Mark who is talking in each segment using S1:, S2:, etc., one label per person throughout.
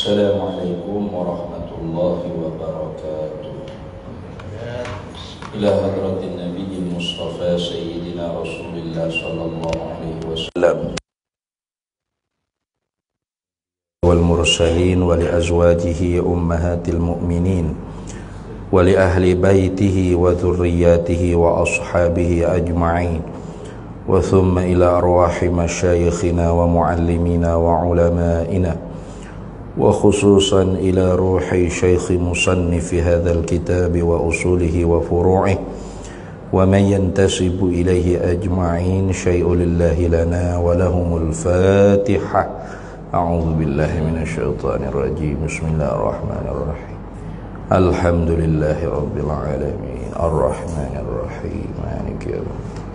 S1: Assalamualaikum warahmatullahi wabarakatuh. Ila hadratin Nabiyil Mustafa Sayyidina Rasulillah sallallahu alaihi wasallam wal mursalin wa li azwajihi ummahatil mu'minin wa li ahli baitihi wa dhurriyyatihi wa ashabihi ajma'in wa thumma ila arwahi masyayikhina wa muallimina wa ulama'ina وخصوصا إلى روح شيخ مصنف هذا الكتاب وأصوله وفروعه ومن ينتسب إليه أجمعين شيء لله لنا ولهم الفاتحة. أعوذ بالله من الشيطان الرجيم. بسم الله الرحمن الرحيم. الحمد لله رب العالمين الرحمن الرحيم مالك يوم الدين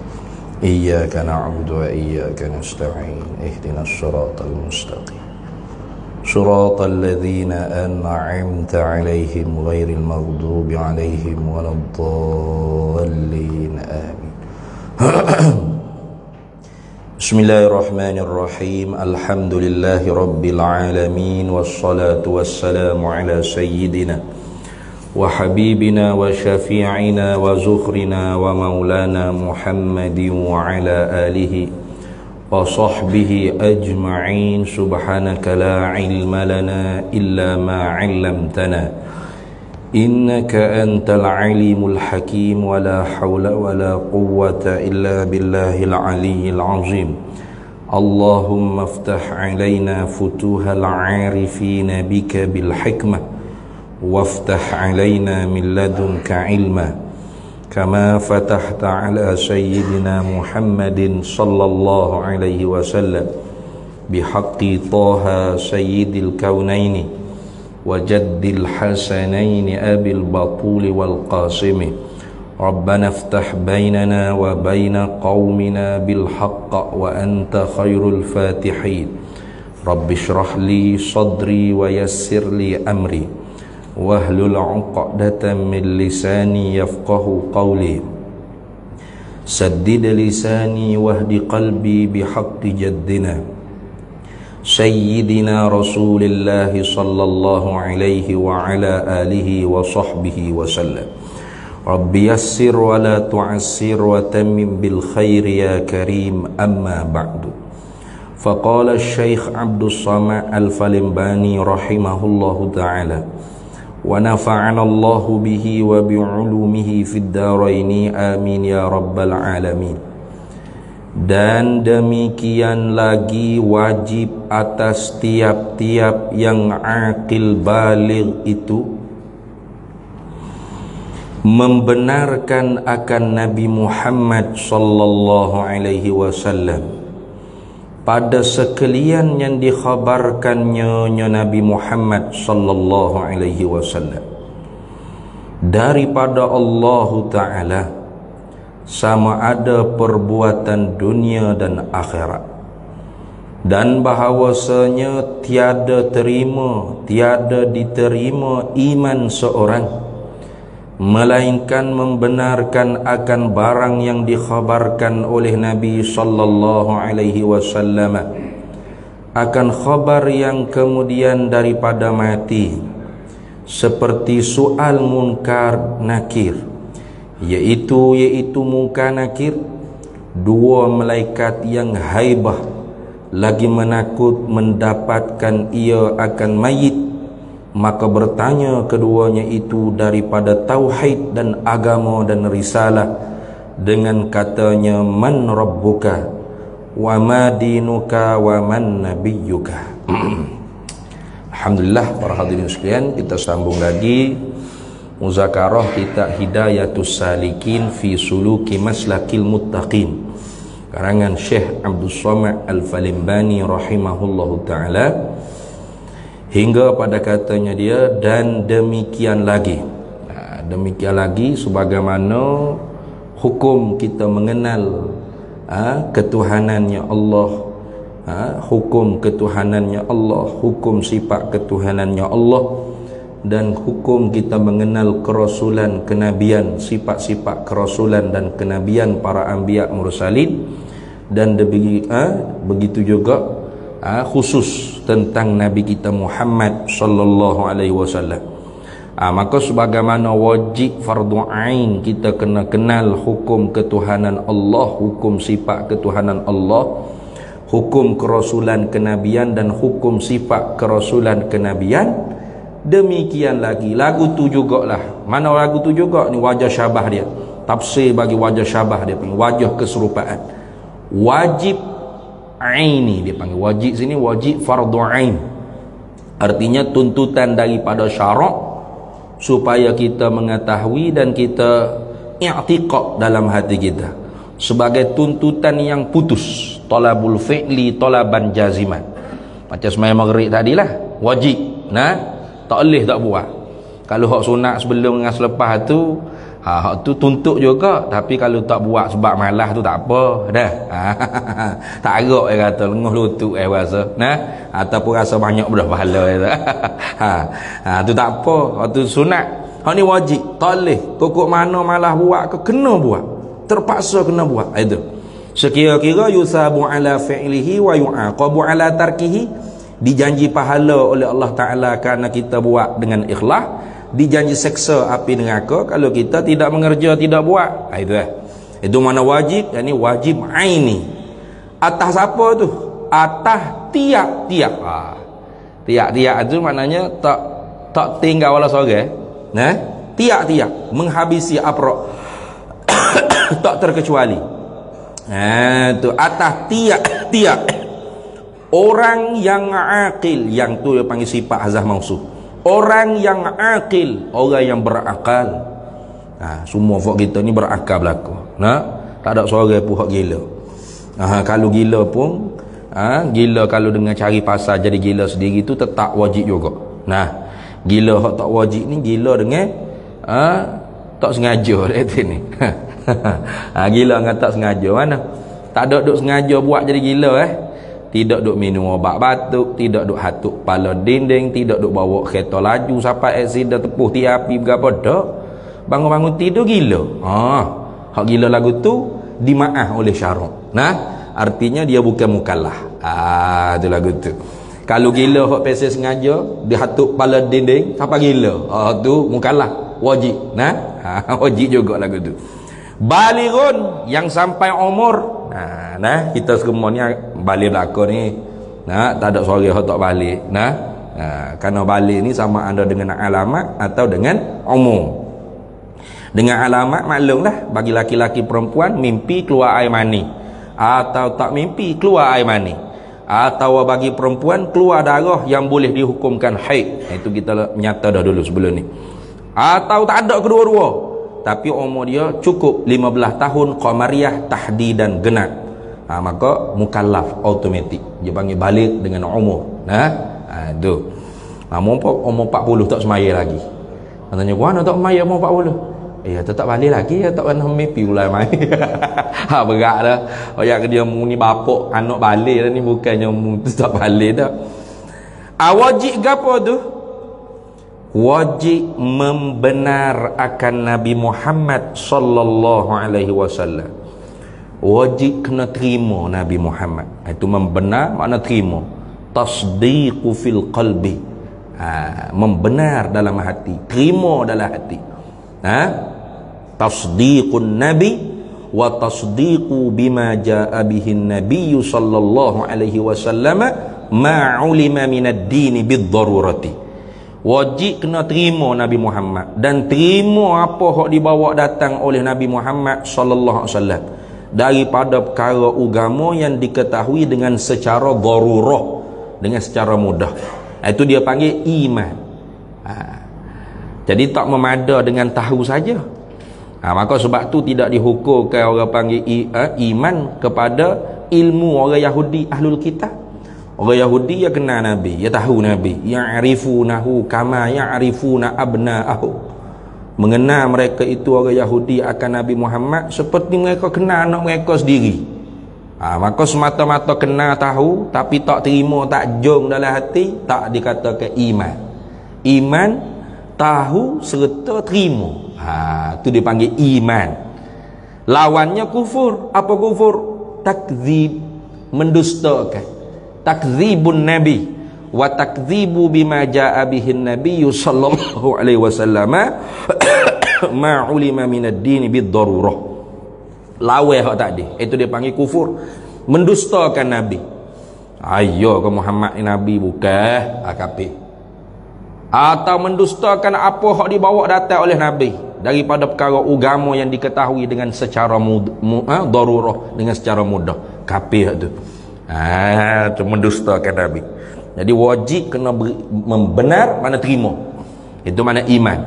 S1: إياك نعبد وإياك نستعين اهدنا الصراط المستقيم صراط الذين أنعمت عليهم غير المغضوب عليهم ولا الضالين آمين. بسم الله الرحمن الرحيم. الحمد لله رب العالمين والصلاة والسلام على سيدنا وحبيبنا وشفيعنا وزخرنا ومولانا محمد وعلى آله وصحبه أجمعين. سبحانك لا علم لنا إلا ما علمتنا إنك أنت العليم الحكيم ولا حول ولا قوة إلا بالله العلي العظيم. اللهم افتح علينا فتوح العارفين بك بالحكمة وافتح علينا من لدنك علما كما فتحت على سيدنا محمد صلى الله عليه وسلم بحق طه سيد الكونين وجد الحسنين أبي البطول والقاسم. ربنا افتح بيننا وبين قومنا بالحق وأنت خير الفاتحين. رب اشرح لي صدري ويسر لي أمري wahlul 'uqdatan min lisani yafqahu qawli saddid lisani wahdi qalbi bihaqqi jaddina sayyidina Rasulillah sallallahu alaihi wa ala alihi wa sahbihi wa sallam. Rabbi yassir wa la tu'assir wa tammim bil khair ya karim. Amma ba'du. Faqala Syekh Abdul Samad Al-Falimbani rahimahullahu ta'ala wa nafa'ana Allahu bihi wa bi'ulumihi fid dharaini amin ya rabbal alamin. Dan demikian lagi wajib atas tiap-tiap yang aqil baligh itu membenarkan akan Nabi Muhammad sallallahu alaihi wasallam pada sekalian yang dikhabarkannya Nabi Muhammad sallallahu alaihi wasallam daripada Allah Ta'ala, sama ada perbuatan dunia dan akhirat, dan bahawasanya tiada diterima iman seorang melainkan membenarkan akan barang yang dikhabarkan oleh Nabi sallallahu alaihi wasallam, akan khabar yang kemudian daripada mati, seperti soal munkar nakir, yaitu munkar nakir, dua malaikat yang haibah lagi menakut mendapatkan ia akan mayit, maka bertanya keduanya itu daripada tauhid dan agama dan risalah dengan katanya man rabbuka wa ma dinuka wa man nabiyyuka. Alhamdulillah, para hadirin sekalian, kita sambung lagi muzakarah kitab Hidayatus Salikin fi Suluki Maslakil Muttaqin karangan Syekh Abdul Samad Al-Falimbani rahimahullahu ta'ala, hingga pada katanya dia dan demikian lagi. Demikian lagi sebagaimana hukum kita mengenal ketuhanannya Allah, hukum ketuhanannya Allah, hukum sifat ketuhanannya Allah, dan hukum kita mengenal kerasulan, kenabian, sifat-sifat kerasulan dan kenabian para anbiya mursalin, dan begitu juga khusus tentang Nabi kita Muhammad sallallahu alaihi wasallam. Maka sebagaimana wajib fardu ain kita kena kenal hukum ketuhanan Allah, hukum sifat ketuhanan Allah, hukum kerasulan kenabian dan hukum sifat kerasulan kenabian, demikian lagi lagu tu jugalah. Mana lagu tu juga ni wajah syabah dia. Tafsir bagi wajah syabah dia panggil wajah keserupaan. Wajib aini dia panggil. Wajib sini wajib fardu ain. Artinya tuntutan daripada syarak supaya kita mengetahui dan kita i'tiqad dalam hati kita sebagai tuntutan yang putus, talabul fi'li talaban jaziman. Macam sembahyang maghrib tadilah, wajib tak boleh tak buat. Kalau hak sunat sebelum dengan selepas tu hak tu tuntut juga, tapi kalau tak buat sebab malas tu tak apa dah. Tak agak kata lenguh lutut rasa ataupun rasa banyak bedah pahala tu tak apa. Hak tu sunat, hak ni wajib, tak boleh pokok mana malas buat ke kena buat, terpaksa kena buat. Itu sekira-kira yusabu ala fi'lihi wa yu'aqabu ala tarkihi, dijanji pahala oleh Allah Ta'ala kerana kita buat dengan ikhlas, dijanji seksa api neraka kalau kita tidak mengerja, tidak buat. Itu mana wajib, yakni wajib aini. Atas apa tu? Atas tiap-tiap. Tiap-tiap itu maknanya tak tinggal wala seorang. Tiap-tiap menghabisi aprok tak terkecuali. Tu atas tiap-tiap orang yang aqil, yang tu dia panggil sifat hazah mausuf. Orang yang aqil, orang yang berakal. Semua folk kita ni berakal berlaku. Tak ada seorang pun hak gila. Kalau gila pun gila kalau dengan cari pasal jadi gila sendiri tu tetap wajib juga. Gila hak tak wajib ni gila dengan tak sengaja dia ni. Gila dengan tak sengaja mana? Tak ada duk sengaja buat jadi gila Tidak duk minum obat batuk, tidak duk hatuk kepala dinding, tidak duk bawa kereta laju sampai aksiden tepuh tiapi berapa dak. Bangun-bangun tidur gila. Hak gila lagu tu dimaaf oleh syarak. Artinya dia bukan mukallaf. Tu lagu tu. Kalau gila hak pesel sengaja dia hatuk kepala dinding sampai gila. Tu mukallaf, wajib. Wajib juga lagu tu. Balighun, yang sampai umur. Kita semua ni balik belakang ni tak ada suara yang tak balik. Kerana balik ni sama ada dengan alamat atau dengan umur. Dengan alamat maklumlah, bagi laki-laki perempuan mimpi keluar air mani, atau tak mimpi keluar air mani, atau bagi perempuan keluar darah yang boleh dihukumkan haid. Itu kita nyata dah dulu sebelum ni. Atau tak ada kedua-dua, tapi umur dia cukup 15 tahun qamariyah tahdidan genap, maka mukallaf automatik. Dia panggil balik dengan umur. Tu umur 40 tak semaya lagi. Katanya mana tak semaya umur 40? Tetap balik lagi, tak pernah mimpi ulai mai. Berat dah. Ayat dia mu ni bapak anak balik dah ni, bukannya mu tak balik dah. Wajib gapo tu? Wajib membenar akan Nabi Muhammad sallallahu alaihi wasallam. Wajib kena terima Nabi Muhammad. Itu membenar makna terima. Tasdiqu fil qalbi. Membenar dalam hati, terima dalam hati. Tasdiqun nabi wa tasdiqu bima jaa bihi an-nabiy sallallahu alaihi wasallam ma ulima min ad-din bid-darurati. Wajib kena terima Nabi Muhammad dan terima apa hak dibawa datang oleh Nabi Muhammad sallallahu alaihi wasallam daripada perkara agama yang diketahui dengan secara darurah, dengan secara mudah. Itu dia panggil iman. Jadi tak memada dengan tahu saja. Maka sebab tu tidak dihukumkan orang panggil iman kepada ilmu orang Yahudi ahlul kitab. Orang Yahudi dia kenal Nabi, dia tahu Nabi, ya'rifunahu kama ya'rifuna abna'ahu. Mengenal mereka itu orang Yahudi akan Nabi Muhammad seperti mereka kenal anak mereka sendiri. Maka semata-mata kenal tahu tapi tak terima, tak jom dalam hati, tak dikatakan iman. Iman tahu serta terima. Itu dipanggil iman. Lawannya kufur. Apa kufur? Takdzib, mendustakan. takdzibun nabi wa takdzibu bima jaa bihin nabiyyu sallallahu alaihi wasallam ma ulima minad din bid darurah. Lawe hak tadi itu dia panggil kufur, mendustakan nabi. Ayo ke Muhammad ni nabi bukan kafir. Atau mendustakan apa hak dibawa datang oleh nabi daripada perkara agama yang diketahui dengan secara darurah, dengan secara mudah, kafir tu. Tu mendustakan nabi. Jadi wajib kena membenar, mana terima. Itu mana iman.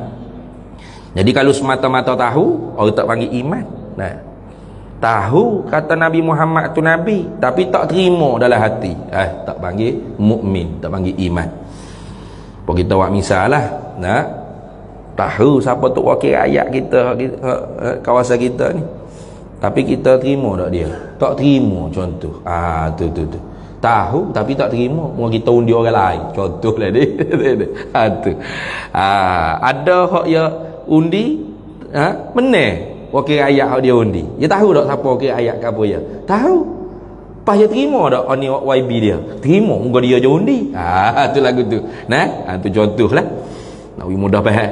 S1: Jadi kalau semata-mata tahu, orang tak panggil iman. Nah, tahu kata Nabi Muhammad tu nabi, tapi tak terima dalam hati, tak panggil mukmin, tak panggil iman. Apa kita buat misal lah, nah, tahu siapa tu wakil rakyat kita, kawasan kita ni, tapi kita terima tak dia? Tak terima, contoh. Tu. Tahu tapi tak terima, mau kita undi orang lain, contohlah dia. Tu. Ada hak ya undi, menang wakil rakyat hak dia undi. Dia tahu tak siapa wakil rakyat ke apa ya? Tahu. Pas dia terima tak ni YB dia? Terima, muka dia je undi. Tu lagu tu. Nah, tu contohlah. Nak mudah faham.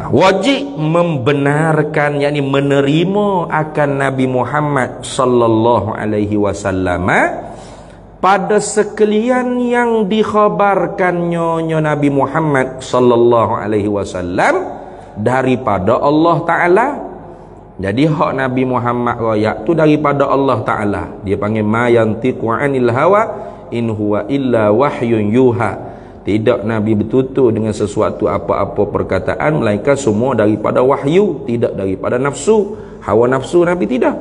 S1: Wajib membenarkan, yakni menerima akan Nabi Muhammad sallallahu alaihi wasallam pada sekalian yang dikhabarkannya Nabi Muhammad sallallahu alaihi wasallam daripada Allah Taala. Jadi hak Nabi Muhammad royak tu daripada Allah Taala. Dia panggil ma yantiqu anil hawa in huwa illa wahyun yuha. Tidak Nabi bertutur dengan sesuatu apa-apa perkataan melainkan semua daripada wahyu, tidak daripada nafsu. Hawa nafsu Nabi tidak.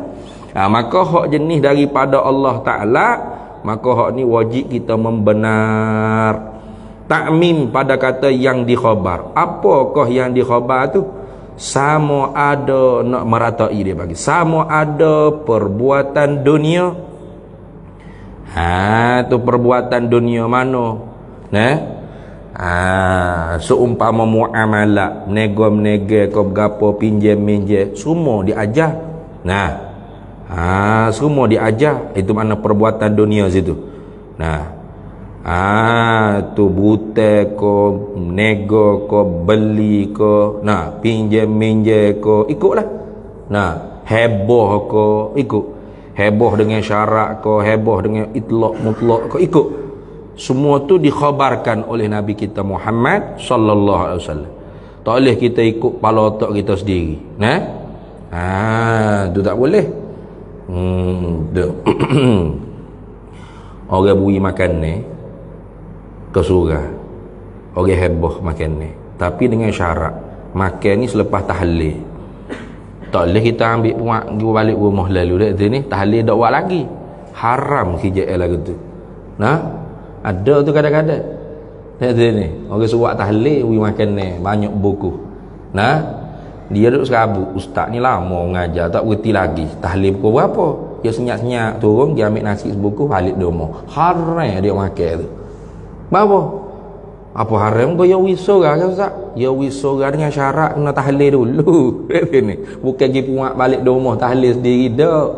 S1: Maka hak jenis daripada Allah Ta'ala, maka hak ni wajib kita membenar. Takmim pada kata yang dikhabar. Apakah yang dikhabar tu? Sama ada, nak meratai dia bagi, sama ada perbuatan dunia. Tu perbuatan dunia mana? Seumpama muamalah, nego-menege, kau bergapo, pinjam-minjam, semua diajar. Semua diajar. Itu mana perbuatan dunia situ. Tu buta ko, nego ko, beli ko, pinjam-minjam ko, ikutlah. Heboh ko, ikut. Heboh dengan syarak ko, heboh dengan itlaq mutlaq ko, ikut. Semua tu dikhabarkan oleh Nabi kita Muhammad sallallahu alaihi wasallam. Tak boleh kita ikut kepala otak kita sendiri. Tu tak boleh. Orang bui makan ni ke surah. Orang heboh makan ni, tapi dengan syarat makan ni selepas tahlil. Tak boleh kita ambil puak pergi balik rumah lalu dak ni tahlil dak buat lagi. Haram kijak lagu tu. Ada tu kadang-kadang. Ni orang suruh tahlil we makan ni banyak buku. Dia duduk serabut, ustaz ni lama mengajar tak berhenti lagi. Tahlil pukul berapa? Dia senyap-senyap turun, dia ambil nasi sebuku balik di rumah. Haram dia makan tu. Berapa? Apa haram kau ya wisora kan ustaz? Ya wisora dengan syarat kena tahlil dulu. Ni bukan pergi puak balik di rumah tahlil sendiri dak.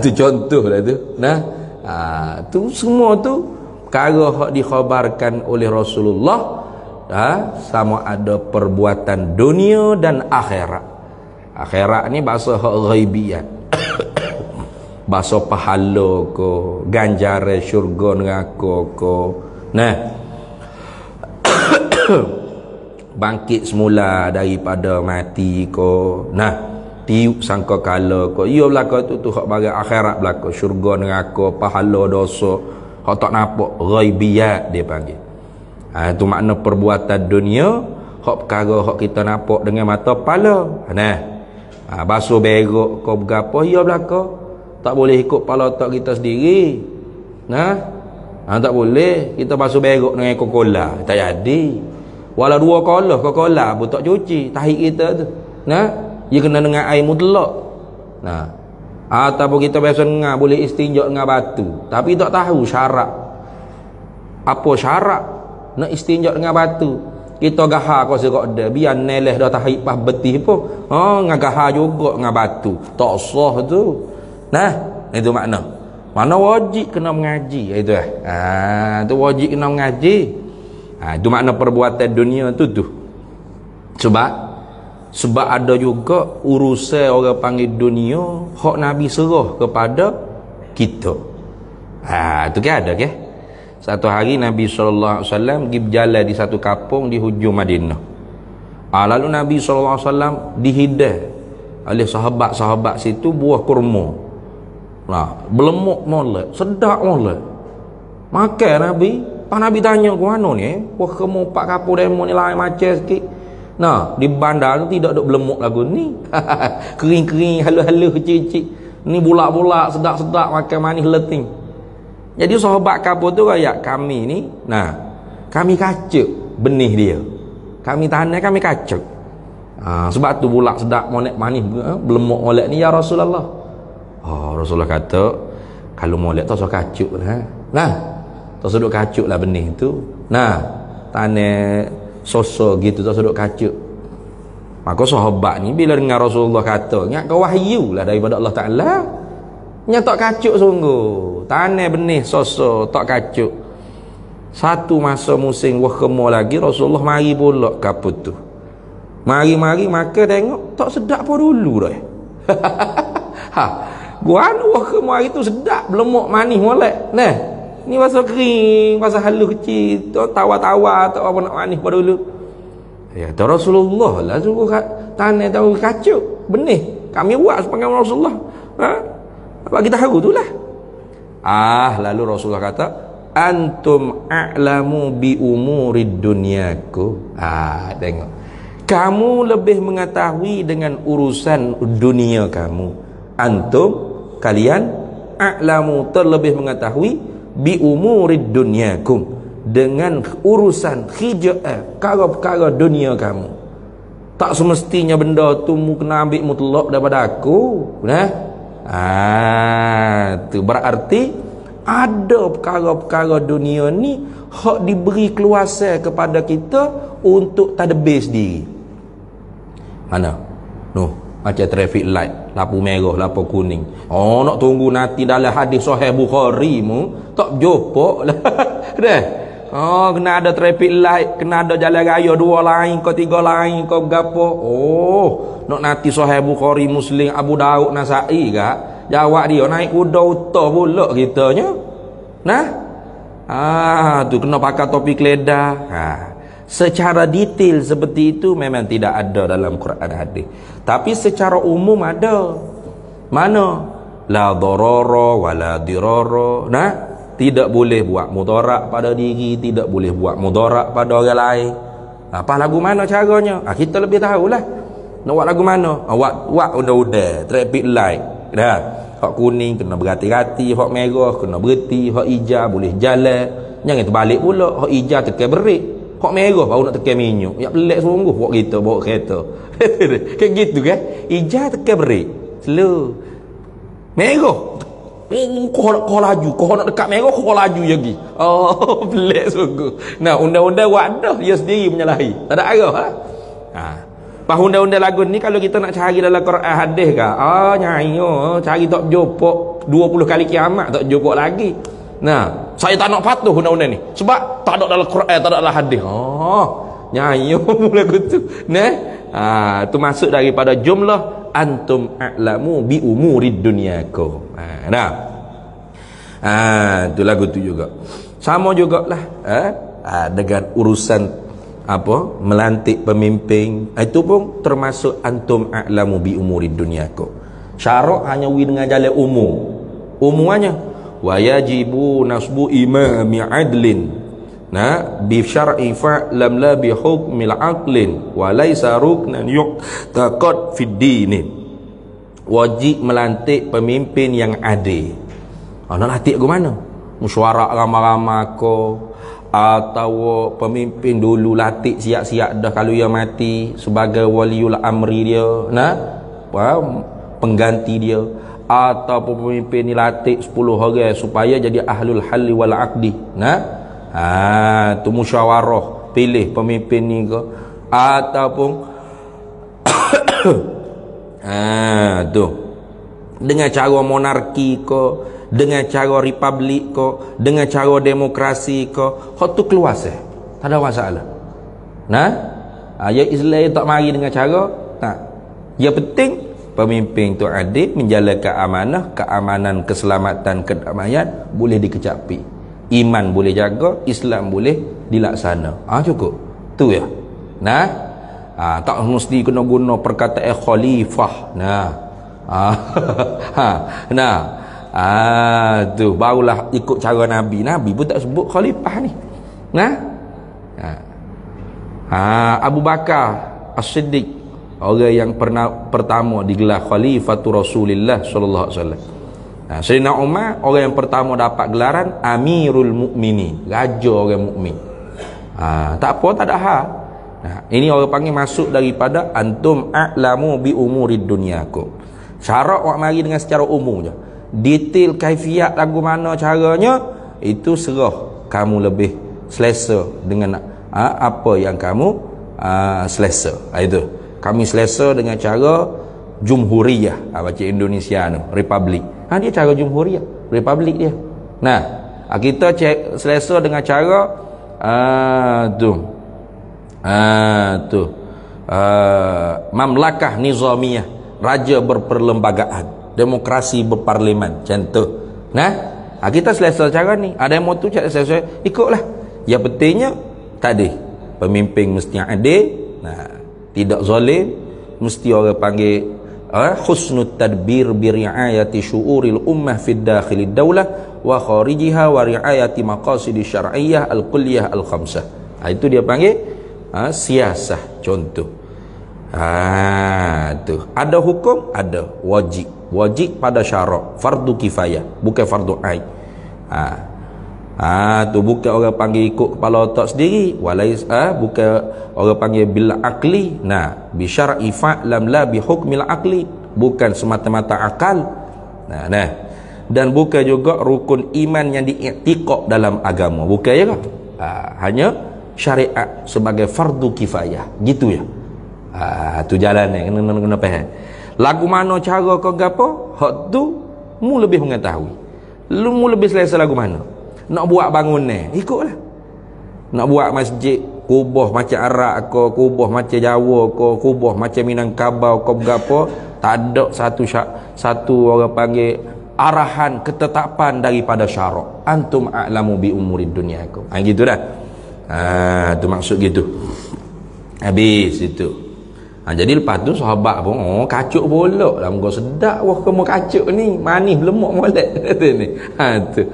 S1: Tu contohlah tu. Tu semua tu perkara hak dikhabarkan oleh Rasulullah, sama ada perbuatan dunia dan akhirat. Akhirat ni bahasa hak ghaibiyat. Bahasa pahala ko, ganjaran syurga neraka ko. Bangkit semula daripada mati ko. Tiup sangka kala ko. Ia belaka tu hak barang akhirat belaka, syurga neraka, pahala dosa. Hak tak nampak ghaibiyat dia panggil. Itu makna perbuatan dunia, hak perkara hak kita nampak dengan mata kepala. Basuh berok kau bergapo ia belaka. Tak boleh ikut kepala otak kita sendiri. Tak boleh kita basuh berok dengan Coca-Cola, tak jadi. Walau dua Coca-Cola pun tak cuci tahi kita tu. Dia kena dengan air mutlak. Ataupun kita biasa dengar boleh istinja dengan batu, tapi tak tahu syarat. Apa syarat nak istinja dengan batu? Kita gahar kau serak dah, biar neleh dah tahi pas betih pun. Ngagahar juga dengan batu. Tak sah tu. Itu makna. Mana wajib kena mengaji itu tu wajib kena mengaji. Itu makna perbuatan dunia tu. Sebab ada juga urusan orang panggil dunia hak Nabi serah kepada kita. Tu kan ada ke? Satu hari Nabi SAW pergi berjalan di satu kampung di hujung Madinah. Lalu Nabi SAW dihidang oleh sahabat-sahabat situ buah kurma. Belemuk molek, sedap molek. Makan Nabi. Pak Nabi tanya ke mana ni? Wah, kamu pak kapur demo ni lain macam sikit. Di bandar tu tidak ada belemuk lagu ni. Kering-kering, halus-halus, kecil-kecil. Ni bulak-bulak, sedap-sedap, makan manis leting. Jadi sahabat kapur tu kayak kami ni, kami kacuk benih dia. Kami tanam, kami kacuk. Sebab tu bulak sedap, manis, belemuk molek ni ya Rasulullah. Rasulullah kata, kalau molek tak usah kacuk lah. Tak usah duk kacuk lah benih tu. Tanah sosok gitu tak seduk kacuk. Maka sahabat ni bila dengar Rasulullah kata ingat ke wahyu lah daripada Allah Ta'ala, nya tak kacuk sungguh tanah benih sosok tak kacuk. Satu masa musim wah kemar lagi Rasulullah mari pula kaput tu, mari maka tengok tak sedap pun dulu dah. Gua wah kemar itu sedap belemuk manis molek ni masa kering, masa halus kecil, tawa-tawa tak apa nak manis pada dulu. Ya, tu Rasulullah lah suruh tanah tahu kacuk benih. Kami buat sepenggal Rasulullah. Bagi tahu itulah. Lalu Rasulullah kata, antum a'lamu bi umurid dunyaku. Tengok. Kamu lebih mengetahui dengan urusan dunia kamu. Antum, kalian a'lamu terlebih mengetahui bi umurid dunyakum dengan urusan perkara-perkara dunia kamu. Tak semestinya benda tu mu kena ambil mutlak daripada aku. Tu berarti ada perkara-perkara dunia ni hak diberi keluasan kepada kita untuk tadbir sendiri. Mana? Macam traffic light, lampu merah, lampu kuning. Nak tunggu nanti dalam hadis Sahih Bukhari mu tak jopok lah. Kena ada traffic light, kena ada jalan raya dua lain ke tiga lain ke gapo. Nak nanti Sahih Bukhari, Muslim, Abu Daud, Nasai kah? Jawab dia naik kuda utah pula kitanya. Tu kena pakai topi keledar. Secara detail seperti itu memang tidak ada dalam Quran hadis. Tapi secara umum ada. Mana? La darara wala dirara. Tidak boleh buat mudarat pada diri, tidak boleh buat mudarat pada orang lain. Apa lagu mana caranya? Kita lebih tahulah. Nak buat lagu mana? Buat undang-undang, traffic light. Hak kuning kena berhati-hati, hak merah kena berhenti, hak hijau boleh jalan. Jangan terbalik pula, hak hijau tekan break. Hak merah baru nak tekan minyak. Ya pelik sungguh buat kita bawa kereta. Kayak gitu kan? Hijau tekan break. Slow. Merah. Kau laju. Kau nak dekat merah kau laju lagi. Pelik sungguh. Undang-undang buat dah dia sendiri menyalahi. Tak ada arah Pas undang-undang lagu ni kalau kita nak cari dalam Quran hadis ke? Cari tak jopok 20 kali kiamat tak jopok lagi. Saya tak nak patuh undang-undang ni sebab tak ada dalam Quran, tak ada dalam hadis. Nyanyo lagu tu. Tu masuk daripada jumlah antum a'lamu bi umurid dunyakum. Tu lagu tu juga. Sama jugalah dengan urusan melantik pemimpin, itu pun termasuk antum a'lamu bi umurid dunyakum. Syarak hanya dengan jalan umum. Umumannya wa yajibu nasbu imami adlin bi syar'i fa'lam la bi hukmil aqlin wa laisa ruknan yuqtaqad fid din. Wajib melantik pemimpin yang adil. Nak lantik ke mana? Mesyuarat ramai-ramai atau pemimpin dulu latih siap-siap dah kalau ia mati sebagai waliul amri dia, pengganti dia, atau pemimpin ni latih 10 orang supaya jadi ahlul halli wal aqdi. Tu musyawarah pilih pemimpin ni ke, ataupun tu dengan cara monarki ke, dengan cara republik ke, dengan cara demokrasi ke, hak tu keluar sah, tak ada masalah. Nah, ya Islam tak mari dengan cara, nah, yang penting pemimpin tu adil, menjalankan amanah, keamanan, keselamatan, kedamaian boleh dikecapi, iman boleh jaga, Islam boleh dilaksana. Cukup tu ya. Nah, tak mesti kena guna perkataan khalifah. Nah, nah, tu barulah ikut cara Nabi. Nabi pun tak sebut khalifah ni. Nah, Abu Bakar As-Siddiq, orang yang pertama digelar Khalifatul Rasulullah sallallahu alaihi wasallam. Sayyidina Umar, orang yang pertama dapat gelaran Amirul Mukminin, raja orang mukmin. Tak apa, tak ada hal. Ini orang panggil masuk daripada antum a'lamu bi umurid dunyakum. Syarat awak mari dengan secara umum je. Detail kaifiat lagu mana caranya, itu serah kamu lebih selesa dengan apa yang kamu selesa. Itu kami selesa dengan cara jumhuriyah, baca Indonesia tu, republik. Dia cara jumhuriyah, republik dia. Nah, kita selesa dengan cara mamlakah nizamiyah, raja berperlembagaan, demokrasi berparlimen, macam tu. Nah, kita selesa cara ni. Ada yang mau tu cak selesa, ikutlah. Yang pentingnya tadi pemimpin mesti adil, tidak zalim, mesti orang panggil husnul tadbir bi riayati syu'uril ummah fid dakhilid daulah wa kharijiha wa riayati maqasidis syar'iyyah al-kulliyah al-khamsah. Itu dia panggil siasah. Contoh, tu ada hukum, ada wajib pada syarak, fardu kifayah, bukan fardu ain. Tu bukan orang panggil ikut kepala otak sendiri, walais bukan orang panggil bil aqli, bi syar'i fa'lam la bi hukmil aqli, bukan semata-mata akal. Dan bukan juga rukun iman yang diiktikad dalam agama, bukan ya kan? Hanya syariat sebagai fardu kifayah, gitu ya. Tu jalan ni kena faham. Lagu mana cara kau gapo, hak tu mu lebih mengetahui. Mu lebih selesa lagu mana. Nak buat bangunan, ikutlah. Nak buat masjid, kubah macam Arab ke, kubah macam Jawa ke, kubah macam Minangkabau ke, berapa, tak ada satu orang panggil arahan, ketetapan daripada syarak. Antum a'lamu bi umurid dunyakum. Gitu dah. Tu maksud gitu. Habis itu. Jadi lepas tu sahabat pun kacuk bolak lah, muka sedap wah kamu kacuk ni, manis lemak molek ni. Tu.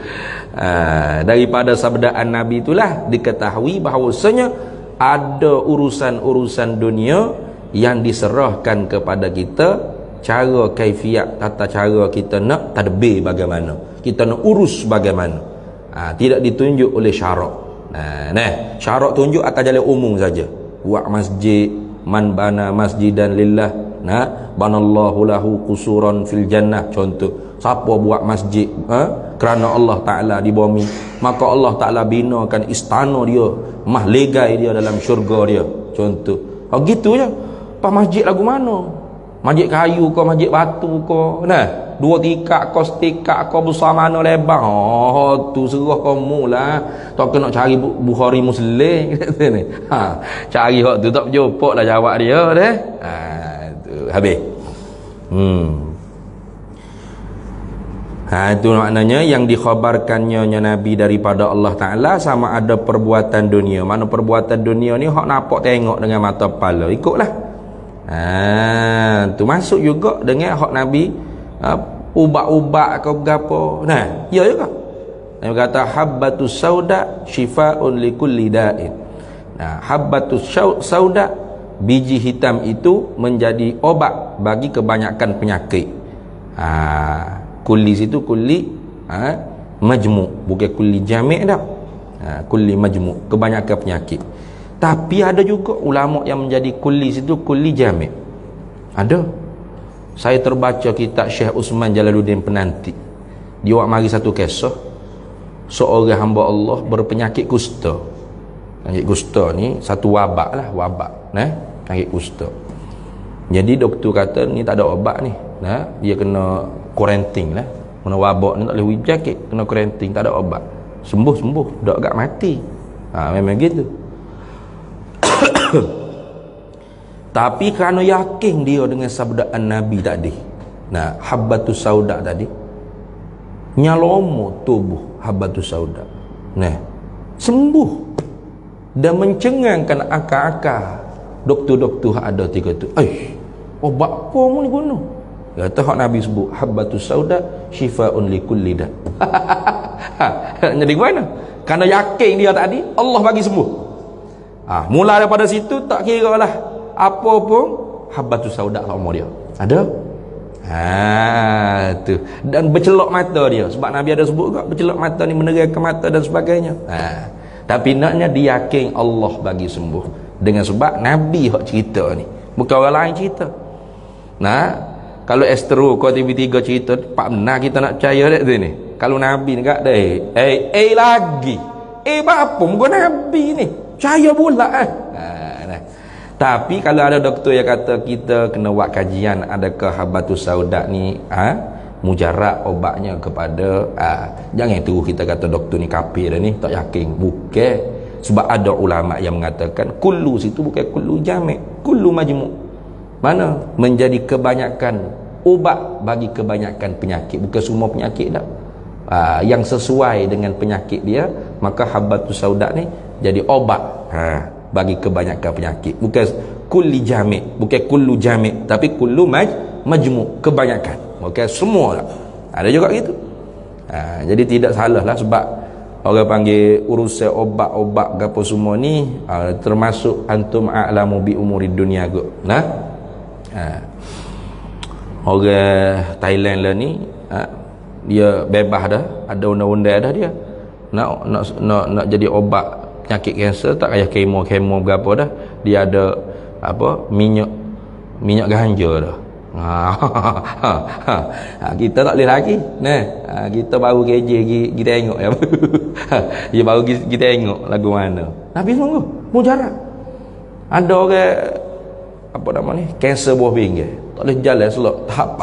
S1: Daripada sabdaan Nabi itulah diketahui bahawasanya ada urusan-urusan dunia yang diserahkan kepada kita, cara kaifiat, tata cara kita nak tadbir bagaimana, kita nak urus bagaimana. Tidak ditunjuk oleh syarak. Syarak tunjuk atas jalan umum saja. Buat masjid, man bana masjidan lillah, banallahu lahu qusuran fil jannah. Contoh, siapa buat masjid kerana Allah Ta'ala di bumi, maka Allah Ta'ala binakan istana dia, mahligai dia dalam syurga dia. Contoh, gitu je. Pas masjid lagu mana, masjid kayu ke, masjid batu ke, dua tingkat ke, setingkat ke, besar mana lebar, tu serah kamu lah. Tak kena cari Bukhari Muslim. Cari hak tu tak berjumpa lah jawab dia deh. Tu habis. Itu maknanya yang dikhabarkannya Nabi daripada Allah Ta'ala sama ada perbuatan dunia. Mana perbuatan dunia ni hak nampak tengok dengan mata kepala, ikutlah. Tu masuk juga dengan hak Nabi ubat-ubat ke berapa. Ya juga. Nabi kata habbatus sauda syifaun likulli da'in. Habbatus sauda, biji hitam itu menjadi obat bagi kebanyakan penyakit. Kulli situ kulli majmu', bukan kulli jami' dah. Kulli majmu', kebanyakan penyakit. Tapi ada juga ulama yang menjadi kulli situ kulli jami'. Ada. Saya terbaca kitab Syekh Usman Jalaluddin Penanti. Dia buat mari satu kisah seorang hamba Allah berpenyakit kusta. Penyakit kusta ni satu wabak lah, penyakit kusta. Jadi doktor kata ni tak ada obat ni. Nah, dia kena kuarantin lah. Kena wabak ni tak boleh jakit, kena kuarantin, tak ada obat. Sembuh, dak agak mati. Memang gitu. Tapi kerana yakin dia dengan sabdaan Nabi tadi. Nah, habbatus sauda tadi. Nyalomo tubuh habbatus sauda. Nah, sembuh dan mencengangkan akal-akal doktor-doktor ada tiga tu. Obat apa mu ni guna? Kata hak Nabi sebut habbatus sauda syifaun likulli da. Jadi mana? Kerana yakin dia tadi Allah bagi sembuh. Mula daripada situ tak kira lah apa pun habbatus sauda sama dia. Ada? Tu. Dan bercelok mata dia. Sebab Nabi ada sebut juga bercelok mata ni menerangkan mata dan sebagainya. Tapi naknya dia yakin Allah bagi sembuh. Dengan sebab Nabi hak cerita ni. Bukan orang lain cerita. Nah, kalau Astro kau TV3 cerita, pak benar kita nak percaya dak tu ni. Kalau Nabi ni tak ada lagi. Apa muka Nabi ni? Percaya pula nah. Tapi kalau ada doktor yang kata kita kena buat kajian adakah habbatus sauda ni mujarab obatnya kepada jangan terus kita kata doktor ni kafir dah ni, tak yakin. Bukan. Sebab ada ulama yang mengatakan kullu situ bukan kullu jami', kullu majmu'. Mana menjadi kebanyakan ubat bagi kebanyakan penyakit, bukan semua penyakit dah. Yang sesuai dengan penyakit dia, maka habbatus sauda ni jadi obat bagi kebanyakan penyakit. Bukan kulli jami', bukan kullu jami', tapi kullu majmu', kebanyakan. Bukan semua lah. Ada juga gitu. Jadi tidak salah lah, sebab orang panggil urusan obat-obat apa semua ni termasuk antum a'lamu bi umuri dunia kot. Orang Thailand lah ni dia bebas dah, ada undang-undang dah dia. Nak jadi obat penyakit kanser tak payah kemo berapa dah. Dia ada minyak ganja dah. Kita tak boleh lagi. Kita baru kerja pergi tengok ya. Dia baru pergi tengok lagu mana. Nabi sungguh mujarab. Ada orang kanser buah pinggir, tak boleh jalan selok tahap.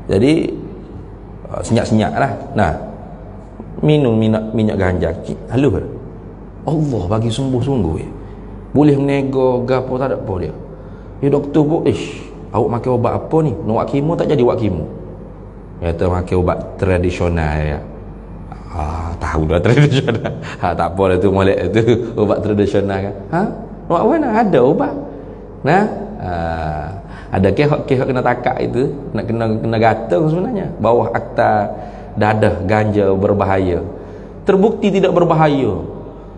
S1: Jadi senyap-senyap lah. Minum minyak ganja halus. Allah bagi sungguh-sungguh boleh menego gapo tak ada apa dia. Doktor pun awak makan ubat apa ni? Nak buat kemo tak jadi buat kemo. Kata makan ubat tradisional ya. Tahu dah tradisional. Tak apa dah tu molek tu ubat tradisional kan. Nak mana ada ubat. Ada kehok kena takak itu, nak kena gantung sebenarnya. Bawah akta dadah ganja berbahaya. Terbukti tidak berbahaya.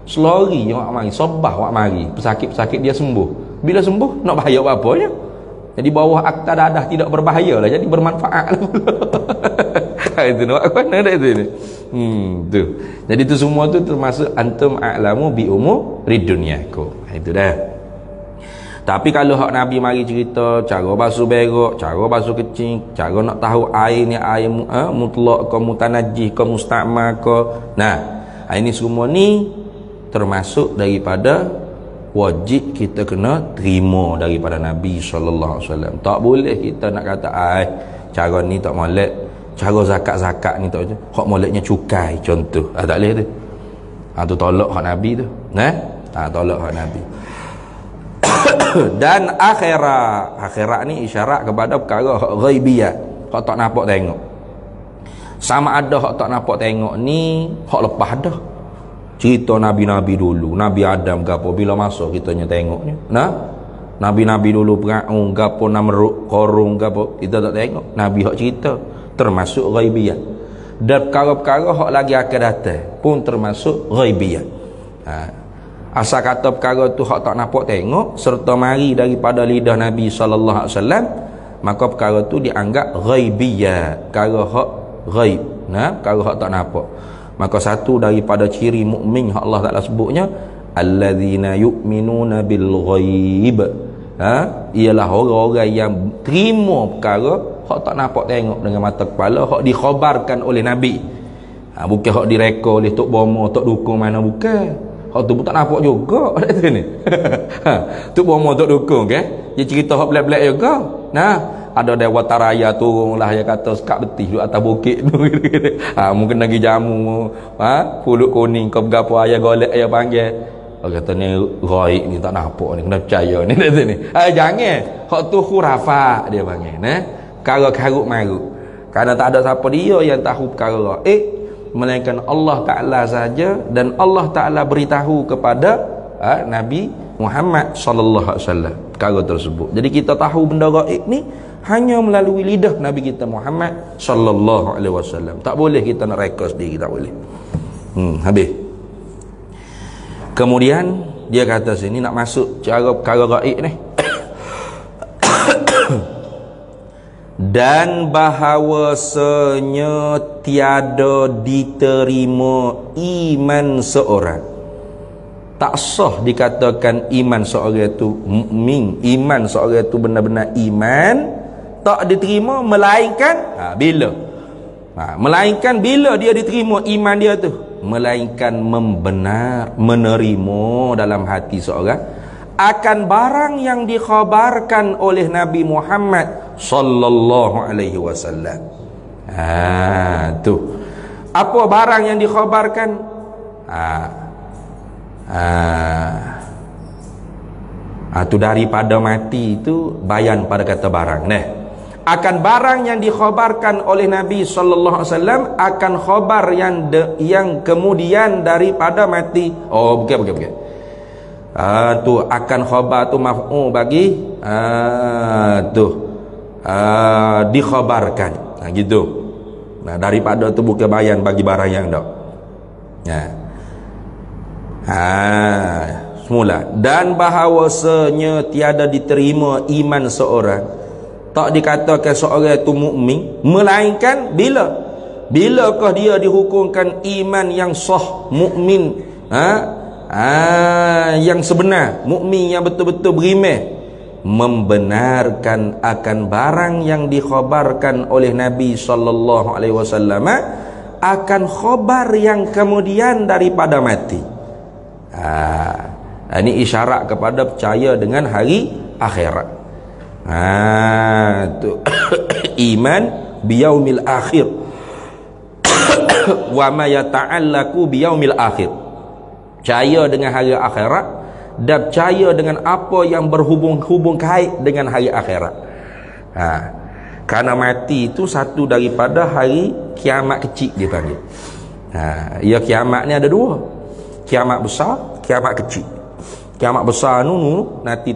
S1: Selori yang awak mari, sobah awak mari, pesakit-pesakit dia sembuh. Bila sembuh nak bahaya apa ya? Jadi bawah akta dadah tidak berbahaya lah, jadi bermanfaat lah pula. Itu nak mana dah itu ni. Tu. Jadi tu semua tu termasuk antum a'lamu bi umuri dunyakum. Itu dah. Tapi kalau hak Nabi mari cerita cara basuh berak, cara basuh kecing, cara nak tahu air ni air mutlak ke mutanajjih ke mustakmal ke. Ini semua ni termasuk daripada wajib kita kena terima daripada Nabi SAW. Tak boleh kita nak kata cara ni tak molek, cara zakat-zakat ni tak, hak moleknya cukai contoh. Tak boleh tu. Tu tolak hak Nabi tu. Tolak hak Nabi. Dan akhirat ni isyarat kepada perkara hak ghaibiyah, hak tak nampak tengok. Sama ada hak tak nampak tengok ni hak lepas dah. Cerita nabi-nabi dulu, Nabi Adam gapo bila masuk kitanya tengoknya. Nabi-nabi dulu perang gapo Namrud, Qarun gapo kita tak tengok. Nabi hak cerita termasuk ghaibiyah. Dan perkara-perkara hak lagi akan datang pun termasuk ghaibiyah. Asal kata perkara tu hak tak nampak tengok serta mari daripada lidah Nabi sallallahu alaihi wasallam, maka perkara tu dianggap ghaibiyah, perkara hak ghaib. Perkara hak tak nampak. Maka satu daripada ciri mukmin hak Allah Taala sebutnya alladzina yu'minuna bil ghaib. Ialah orang-orang yang terima perkara hak tak nampak tengok dengan mata kepala, hak dikhabarkan oleh Nabi. Bukan hak direka oleh tok bomo, tok dukung mana, bukan. Hak tu pun tak nampak juga kat sini. Tok bomo, tok dukung ke? Dia cerita hak belak-belak juga. ada dewata raya turun lah, dia kata sekat betih duduk atas bukit tu. Mungkin lagi jamu, pulut kuning kau bergapo ayah golek ayah panggil. Dia kata ni ghaib ni, tak nampak ni, kena percaya ni. Jangan, hak tu khurafat dia panggil, perkara karut marut. Kerana tak ada siapa dia yang tahu perkara melainkan Allah Ta'ala saja, dan Allah Ta'ala beritahu kepada Nabi Muhammad sallallahu alaihi wasallam perkara tersebut. Jadi kita tahu benda gaib ni hanya melalui lidah Nabi kita Muhammad sallallahu alaihi wasallam. Tak boleh kita nak reka sendiri, tak boleh. Habis. Kemudian dia kata sini nak masuk cara perkara gaib ni. Dan bahawasanya tiada diterima iman seorang, tak sah dikatakan iman seorang itu mukmin, iman seorang itu benar-benar iman, tak diterima melainkan bila melainkan bila dia diterima iman dia tu, melainkan menerima dalam hati seorang akan barang yang dikhabarkan oleh Nabi Muhammad sallallahu alaihi wasallam. Tu. Apa barang yang dikhabarkan? Tu daripada mati itu bayan pada kata barang. Akan barang yang dikhabarkan oleh Nabi sallallahu alaihi wasallam akan khabar yang kemudian daripada mati. Bukan. Tu akan khabar tu maf'ul bagi dikhabarkan, gitu. Daripada tu bukan bayan bagi barang yang dak. Semula. Dan bahawasanya tiada diterima iman seorang, tak dikatakan seorang itu mukmin melainkan bilakah dia dihukumkan iman yang sah, mukmin yang sebenar, mukmin yang betul-betul beriman, membenarkan akan barang yang dikhabarkan oleh Nabi sallallahu alaihi wasallam akan khabar yang kemudian daripada mati. Ini isyarat kepada percaya dengan hari akhirat. Tu iman biyaumil akhir wa ma yata'allaqu biyaumil akhir, percaya dengan hari akhirat dan percaya dengan apa yang berhubung kait dengan hari akhirat. Kerana mati itu satu daripada hari kiamat kecil dia panggil. Ya, kiamat ni ada dua, kiamat besar, kiamat kecil. Kiamat besar nanti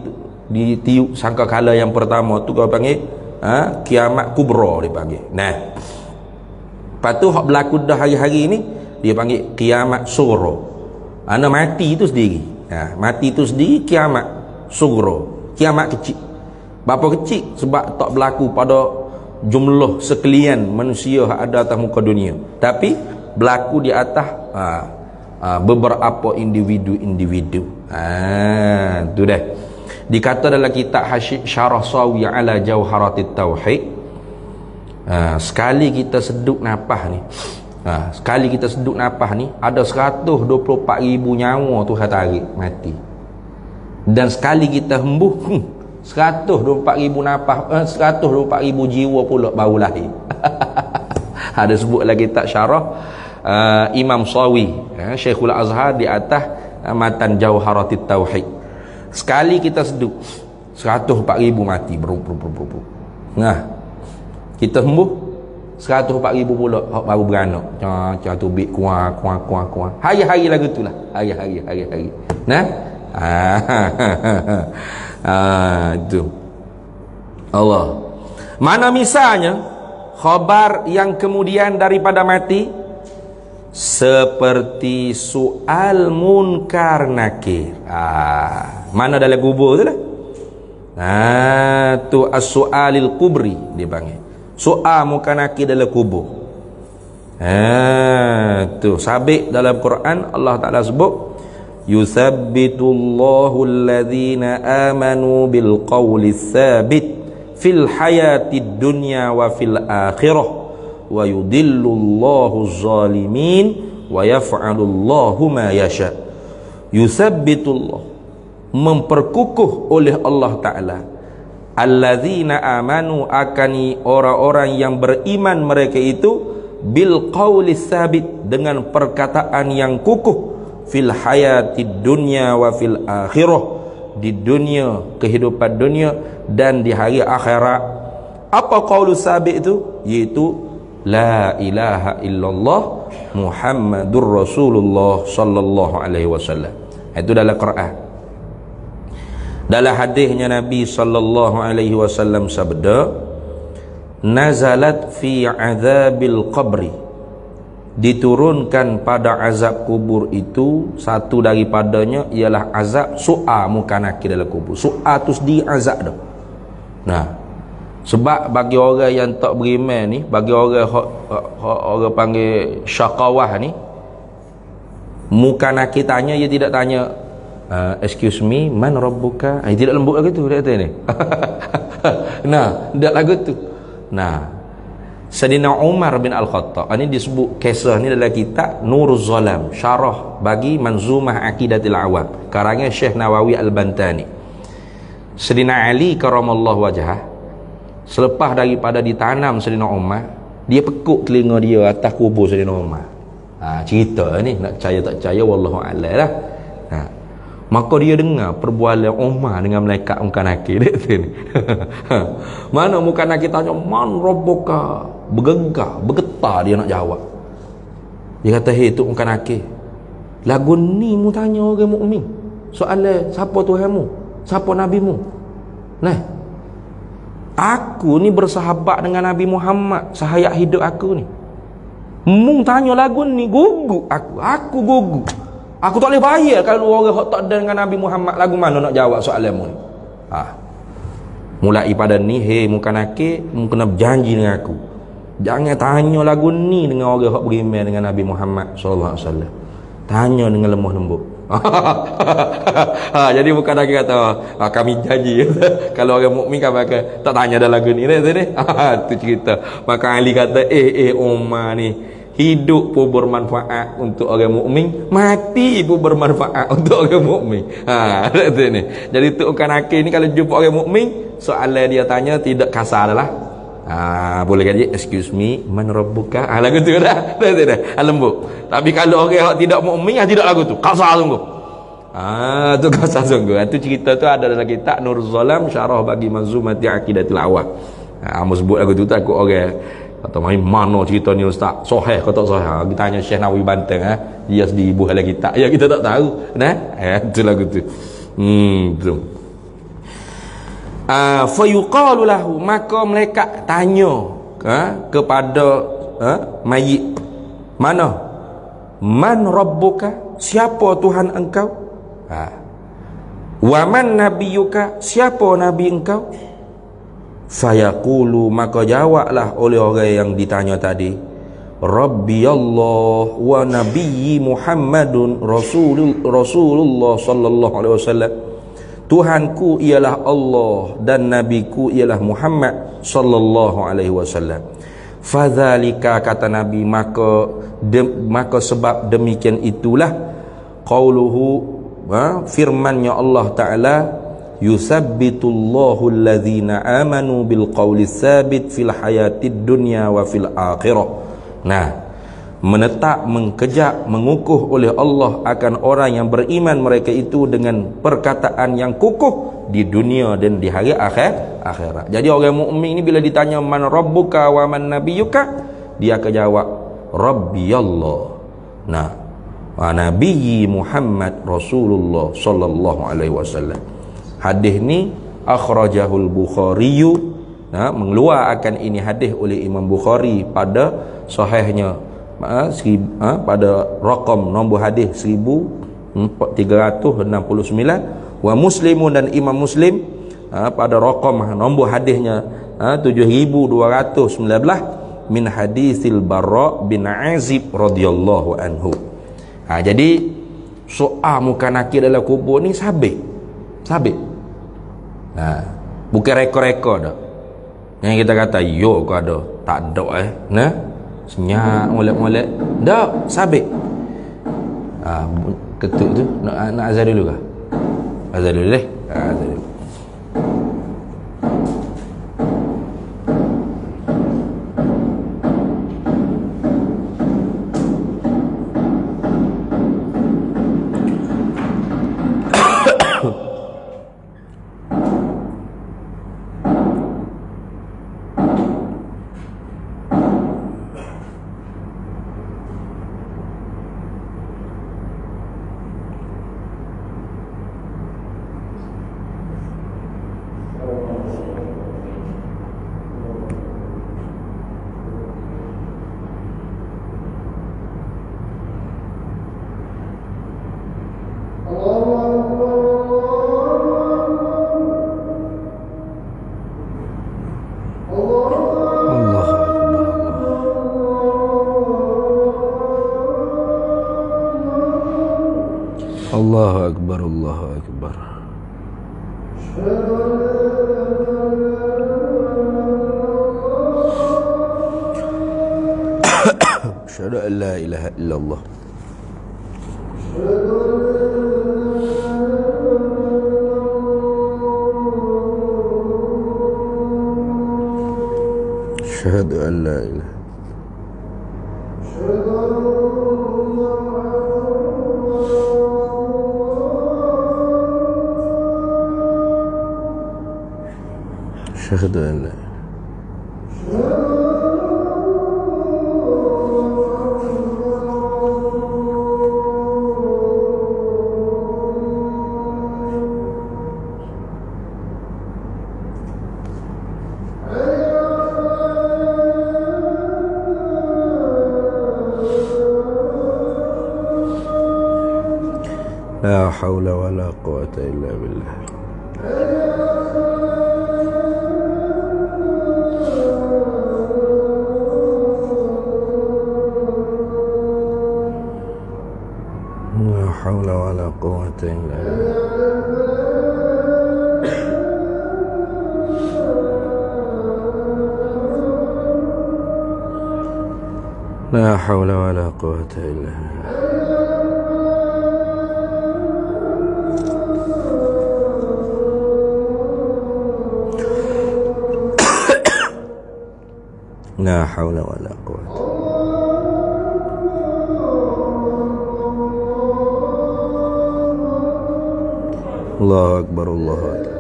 S1: ditiup sangkakala yang pertama tu kau panggil kiamat kubra dia panggil. Lepas tu hak berlaku dah hari-hari ni dia panggil kiamat sughra. Mati itu sendiri. Mati itu sendiri kiamat sughra, kiamat kecil. Berapa kecil? Sebab tak berlaku pada jumlah sekalian manusia yang ada atas muka dunia, tapi berlaku di atas beberapa individu. Tu dah dikata dalam kitab Syarah Sawi ala Jauharatit Tauhid. Sekali kita seduk nafas ni, ada 124,000 nyawa Tuhan tarik mati. Dan sekali kita hembuh 124,000 nafas, 124,000 jiwa pula baru lahir. Ada sebut lagi kitab Syarah Imam Sawi, Syekhul Azhar di atas matan Jauharatit Tauhid. Sekali kita seduk 104,000 mati kita sembuh 104,000 pula baru beranak. Macam tu bik kuah. Hari-hari lagu tu lah. Hari-hari. Itu Allah. Mana misalnya khabar yang kemudian daripada mati seperti soal munkar nakir. Mana dalam kubur tu lah. Tu as-su'alil kubri dia panggil. Soal munkar nakir dalam kubur. Tu sabit dalam Quran Allah Ta'ala sebut yuthabbitullahu alladhina amanu bil qawli thabit fil hayatid dunya wa fil akhirah wa yudillullahu zalimin wa yaf'alullahu ma yasha. Yuthabbitullah, memperkukuh oleh Allah Ta'ala alladzina amanu akani orang-orang yang beriman mereka itu bil qauli sabit dengan perkataan yang kukuh fil hayatid dunya wa fil akhirah, di dunia, kehidupan dunia dan di hari akhirat. Apa qaulu sabit itu? Yaitu la ilaha illallah Muhammadur Rasulullah sallallahu alaihi wasallam. Itu dalam Quran. Dalam hadisnya Nabi sallallahu alaihi wasallam sabda, nazalat fi azabil qabri, diturunkan pada azab kubur itu, satu daripadanya ialah azab su'a muka nakir dalam kubur. Su'a tu sendiri azab dah. Nah, sebab bagi orang yang tak beriman ni, bagi orang orang panggil syaqawah ni, muka nakir tanya, dia tidak tanya excuse me, man rabbuka? Tidak lembut lagu tu dia kata ni. Nah, tidak lagu tu. Nah, Sayyidina Umar bin Al-Khattab ini disebut kisah ni dalam kitab Nuruz Zalam, syarah bagi Manzumah Aqidatul Awam, karangan Syekh Nawawi Al-Bantani. Sayyidina Ali karamallahu wajhah, selepas daripada ditanam Sayyidina Umar, dia pekuk telinga dia atas kubur Sayyidina Umar. Cerita ni nak percaya tak percaya wallahu a'lam lah. Maka dia dengar perbualan Umar dengan malaikat muka nakir dia ni. Mana muka nakir tanya, man rabbuka? Bergegah, bergetar dia nak jawab. Dia kata, hei tu muka nakir, lagu ni mu tanya orang mukmin soalan siapa Tuhanmu, siapa nabimu? Nah, aku ni bersahabat dengan Nabi Muhammad sehayat hidup aku ni. Mu tanya lagu ni, gugup aku gugup. Aku tak boleh bayar kalau orang tak ada dengan Nabi Muhammad, lagu mana nak jawab soalanmu ni. Mulai pada ni, hei muka nakir, mu kena berjanji dengan aku, jangan tanya lagu ni dengan orang yang beriman dengan Nabi Muhammad sallallahu alaihi wasallam. Tanya dengan lemah lembut. Jadi bukan lagi kata kami janji kalau orang mukmin kan tak tanya dah lagu ni tu cerita. Maka Ali kata Umar ni hidup pun bermanfaat untuk orang mukmin, mati pun bermanfaat untuk orang mukmin. Ni. Jadi tu bukan nakir ni kalau jumpa orang mukmin, soalan dia tanya tidak kasar lah. Boleh kan, excuse me, man rabbuka? Lagu tu dah. Lembut. Tapi kalau orang yang tidak mukmin, tidak lagu tu. Kasar sungguh. Tu kasar sungguh. Tu cerita tu ada dalam kitab Nuruz Zalam, syarah bagi Manzumati Aqidatul Awam. Mau sebut lagu tu takut orang kata main mana cerita ni ustaz, sahih ke tak sahih? Kita tanya Syekh Nawawi Banten, dia sendiri buat dalam kitab, ya kita tak tahu. Tu lagu tu. Tu. Fa yuqalu lahu, maka malaikat tanya kepada mayit, mana? Man rabbuka? Siapa Tuhan engkau? Wa man nabiyuka? Siapa nabi engkau? Fayaqulu, maka jawablah oleh orang yang ditanya tadi, Rabbi Allah wa nabiyyi Muhammadun Rasulullah sallallahu alaihi wasallam. Tuhanku ialah Allah dan nabiku ialah Muhammad sallallahu alaihi wasallam. Fadzalika, kata Nabi, maka sebab demikian itulah qauluhu, firmannya Allah Ta'ala, yusabbitullahu alladhina amanu bil qawli tsabit fil hayatid dunya wa fil akhirah. Nah, menetap, mengkejak, mengukuh oleh Allah akan orang yang beriman mereka itu dengan perkataan yang kukuh di dunia dan di hari akhirat. Jadi orang mukmin ni bila ditanya man rabbuka wa man nabiyuka, dia akan jawab Rabbi Allah. Nah, wa nabiyyi Muhammad Rasulullah sallallahu alaihi wasallam. Hadis ni akhrajahul Bukhari, mengeluarkan ini hadis oleh Imam Bukhari pada sahihnya, pada rakam nombor hadis 1369, wa Muslimun, dan Imam Muslim pada rakam nombor hadisnya 7219 min hadisil Barra bin Azib radhiyallahu anhu. Jadi soal muka nakir dalam kubur ni sabit. Bukan rekod-rekod dah. Yang kita kata yo kau ada, tak ada senyap molek-molek. Tak, sabit. Ketuk tu nak azan dulu kah? Azan dulu deh. Azan dulu. Allahu Akbar, Allahu Akbar. Asyhadu an la ilaha illallah. Asyhadu an la ilaha. Asyhadu an la ilaha. La haula wa la quwata illa billah. La haula wa la quwata illa billah. La haula wa la quwata illa billah. La haula wa la quwwata. Allahu Akbar, Allahu Akbar.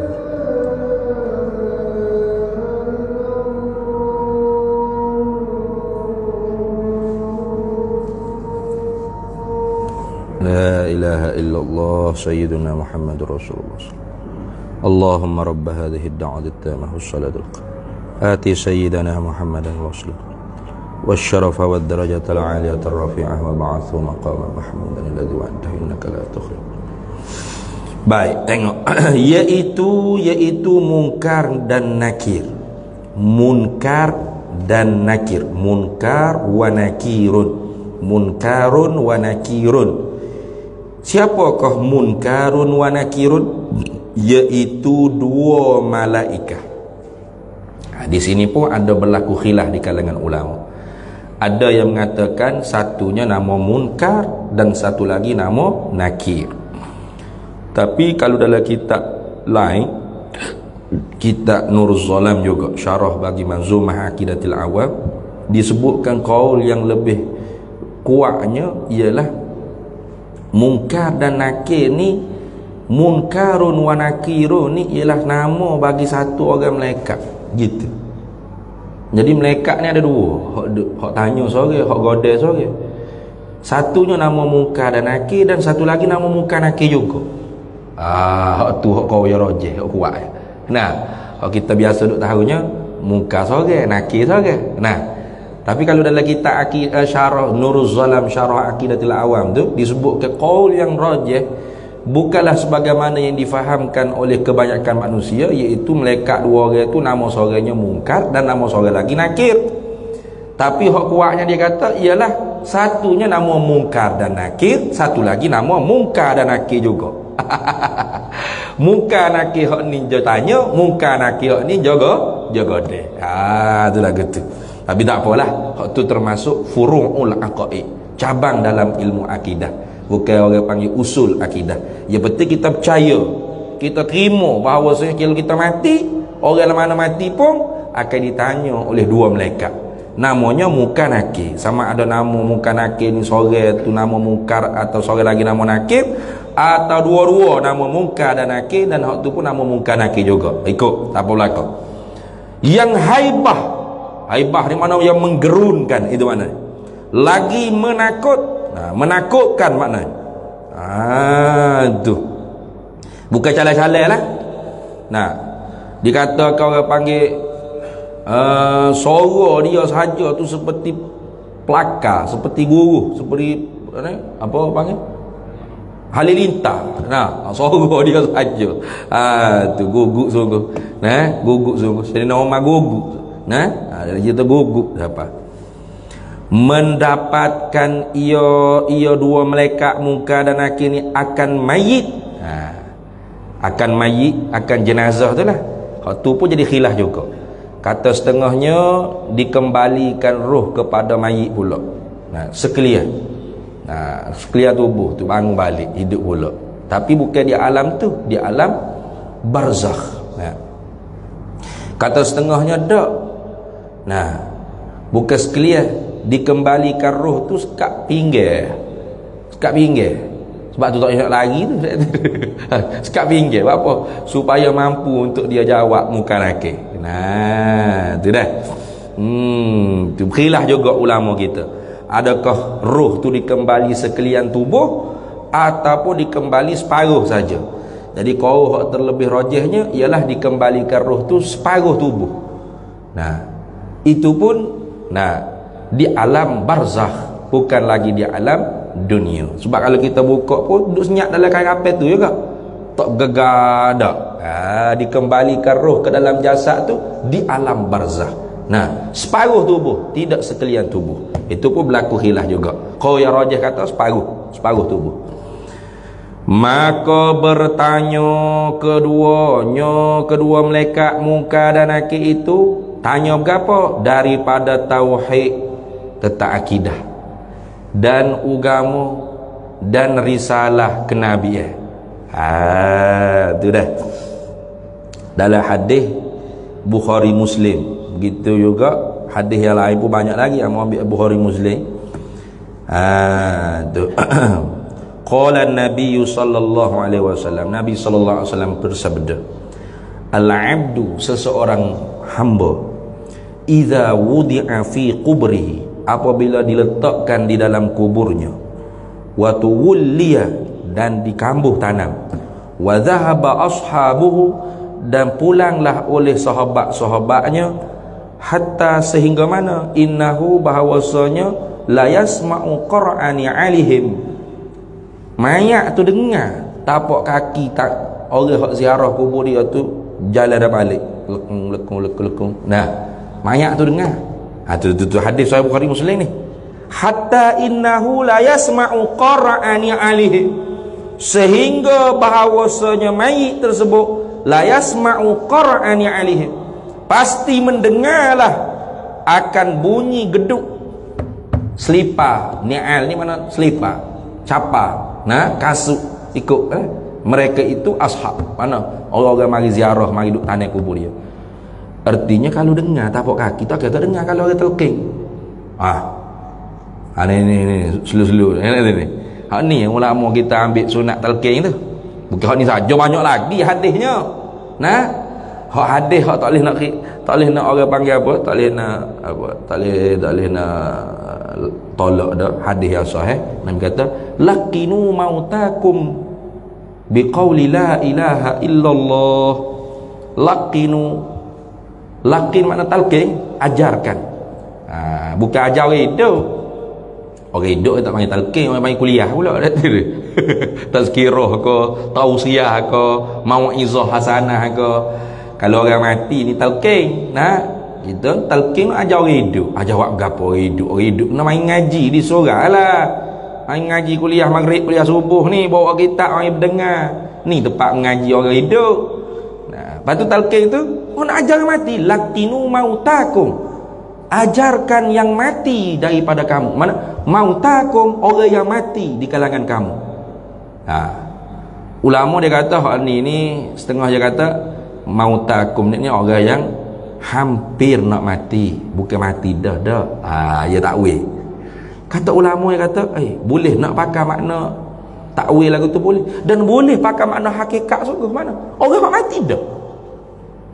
S1: La ilaha illallah sayyiduna Muhammadur Rasulullah. Allahumma rabb hadhihi ad-da'wati at-tammah was-salatu al-qa'imah. آتي سيدنا محمدا وصله والشرف والدرجة العالية الرفيعة وبعثه مقاما محمودا الذي وعدته إنك لا تخلف. Baik, tengok. yaitu munkar dan nakir. Munkar dan nakir. Munkar wa nakirun. Munkarun wa nakirun. Siapakah munkarun wa nakirun? Yaitu dua malaikat. Di sini pun ada berlaku khilaf di kalangan ulama. Ada yang mengatakan satunya nama munkar dan satu lagi nama nakir. Tapi kalau dalam kitab lain, kitab Nuruz Zalam juga, syarah bagi Manzumah Aqidatul Awam, disebutkan qaul yang lebih kuatnya ialah munkar dan nakir ni, munkarun wa nakirun ni ialah nama bagi satu orang malaikat. Gitu. Jadi malaikat ni ada dua. Hak tanya sore, hak godel sore. Satunya nama munkar dan nakir, dan satu lagi nama munkar nakir juga. Hak tu hak kau ya rojeh, hak kuat. Nah, hak kita biasa duk tahunya munkar sore, nakir sore. Nah, tapi kalau dalam kitab syarah Nuruz Zalam syarah Aqidatul Awam tu disebut ke qaul yang rojeh bukanlah sebagaimana yang difahamkan oleh kebanyakan manusia, iaitu malaikat dua orang itu nama seorangnya munkar dan nama seorang lagi nakir. Tapi hak kuatnya dia kata ialah satunya nama munkar dan nakir, satu lagi nama munkar dan nakir juga. Munkar nakir hak ni dia tanya, munkar nakir hak ni jaga dia. Itulah gitu. Tapi tak apalah, hak tu termasuk furu'ul aqaid, cabang dalam ilmu akidah. Bukan orang panggil usul akidah. Yang penting kita percaya, kita terima bahawa kalau kita mati, orang mana mati pun akan ditanya oleh dua malaikat. Namanya munkar nakir. Sama ada nama munkar nakir ni sore tu nama munkar, atau sore lagi nama nakir, atau dua-dua nama munkar dan nakir, dan hak tu pun nama munkar nakir juga. Ikut, tak apa belaka. Yang haibah ni mana yang menggerunkan, itu mana? Lagi menakutkan maknanya. Tu bukan calai-calai lah. Nah, dikatakan orang panggil suara dia sahaja tu seperti pelakar, seperti guru, seperti apa panggil halilintar. Nah, suara dia sahaja. Tu guguk sungguh. Guguk sungguh. Jadi nama guguk. Dari cerita guguk apa? mendapatkan ia dua malaikat munkar dan nakir ni akan mayit. Akan mayit, akan jenazah tu lah. Hak tu pun jadi khilaf juga. Kata setengahnya dikembalikan roh kepada mayit pula. Sekalian. Sekalian tubuh tu bangun balik, hidup pula. Tapi bukan di alam tu, di alam barzakh. Kata setengahnya tak. Bukan sekalian dikembalikan roh tu sekat pinggir. Sekat pinggir. Sebab tu tak nak lari tu. Sekat pinggir. Sebab apa? Supaya mampu untuk dia jawab muka nakir. Tu dah. Tu khilaf juga ulama kita. Adakah roh tu dikembali sekalian tubuh ataupun dikembali separuh saja? Jadi qaul terlebih rajihnya ialah dikembalikan roh tu separuh tubuh. Itu pun di alam barzakh, bukan lagi di alam dunia. Sebab kalau kita buka pun duduk senyap dalam kain kapal tu juga tak gegar dak. Dikembalikan roh ke dalam jasad tu di alam barzakh. Separuh tubuh, tidak sekalian tubuh. Itu pun berlaku khilaf juga. Qaul yang rajih kata separuh tubuh. Maka bertanya kedua malaikat munkar dan nakir itu, tanya berapa? Daripada tauhid, tentang akidah dan agama dan risalah kenabian. Tu dah. Dalam hadis Bukhari Muslim, begitu juga hadis yang lain pun banyak lagi yang ambil Bukhari Muslim. Tu. Qala Nabi sallallahu alaihi wasallam, Nabi sallallahu alaihi wasallam bersabda, al-'abdu, seseorang hamba, idza wudi'a fi qubrihi, apabila diletakkan di dalam kuburnya, wa tuwliya, dan dikambuh tanam, wa dhahaba ashabuhu, dan pulanglah oleh sahabat-sahabatnya, hatta sehingga mana, innahu, bahawasanya, la yasma'u qur'ani alihim, mayat tu dengar tapak kaki tak orang hak ziarah kubur dia tu jalan dah balik lekung. Mayat tu dengar. Tu hadis Sahih Bukhari Muslim ni. Hatta innahu la yasma'u qur'ani alaihi, sehingga bahawasanya mayit tersebut la yasma'u qur'ani alaihi, pasti mendengarlah akan bunyi geduk selipar. Ni'al ni mana selipar, capa, kasut ikut mereka itu ashab, mana orang-orang mari ziarah, mari duduk tanah kubur dia. Artinya kalau dengar tapak kaki tak kata dengar kalau orang talking. Ni selu-selu ni. Hak ni yang ulama kita ambil sunat talking tu. Bukan hak ni saja, banyak lagi hadisnya. Hak hadis hak tak boleh nak orang panggil apa? Tak boleh nak tolak dah hadis yang sahih. Nabi kata laqinu mautakum biqauli la ilaha illallah. Laqin makna talqin, ajarkan. Bukan ajar orang hidup. Orang hidup tak panggil talqin, orang panggil kuliah pula. Tazkirah ke, tausiah ke, mau'izah hasanah ke. Kalau orang mati ni talqin, kita talqin ajar orang hidup. Ajar buat gapo orang hidup? Orang hidup nak main ngaji di surau lah. Main ngaji kuliah maghrib, kuliah subuh ni bawa kitab orang berdengar. Ni tempat mengaji orang hidup. Lepas tu talqin tu nak ajar orang mati, laqinu mautakum, ajarkan yang mati daripada kamu. Mana mautakum, orang yang mati di kalangan kamu. Ulama dia kata hak ni setengah dia kata mautakum ni orang yang hampir nak mati, bukan mati dah. Ya takwil. Kata ulama dia kata boleh nak pakai makna takwil lagu tu boleh, dan boleh pakai makna hakikat sungguh. Mana orang yang mati dah.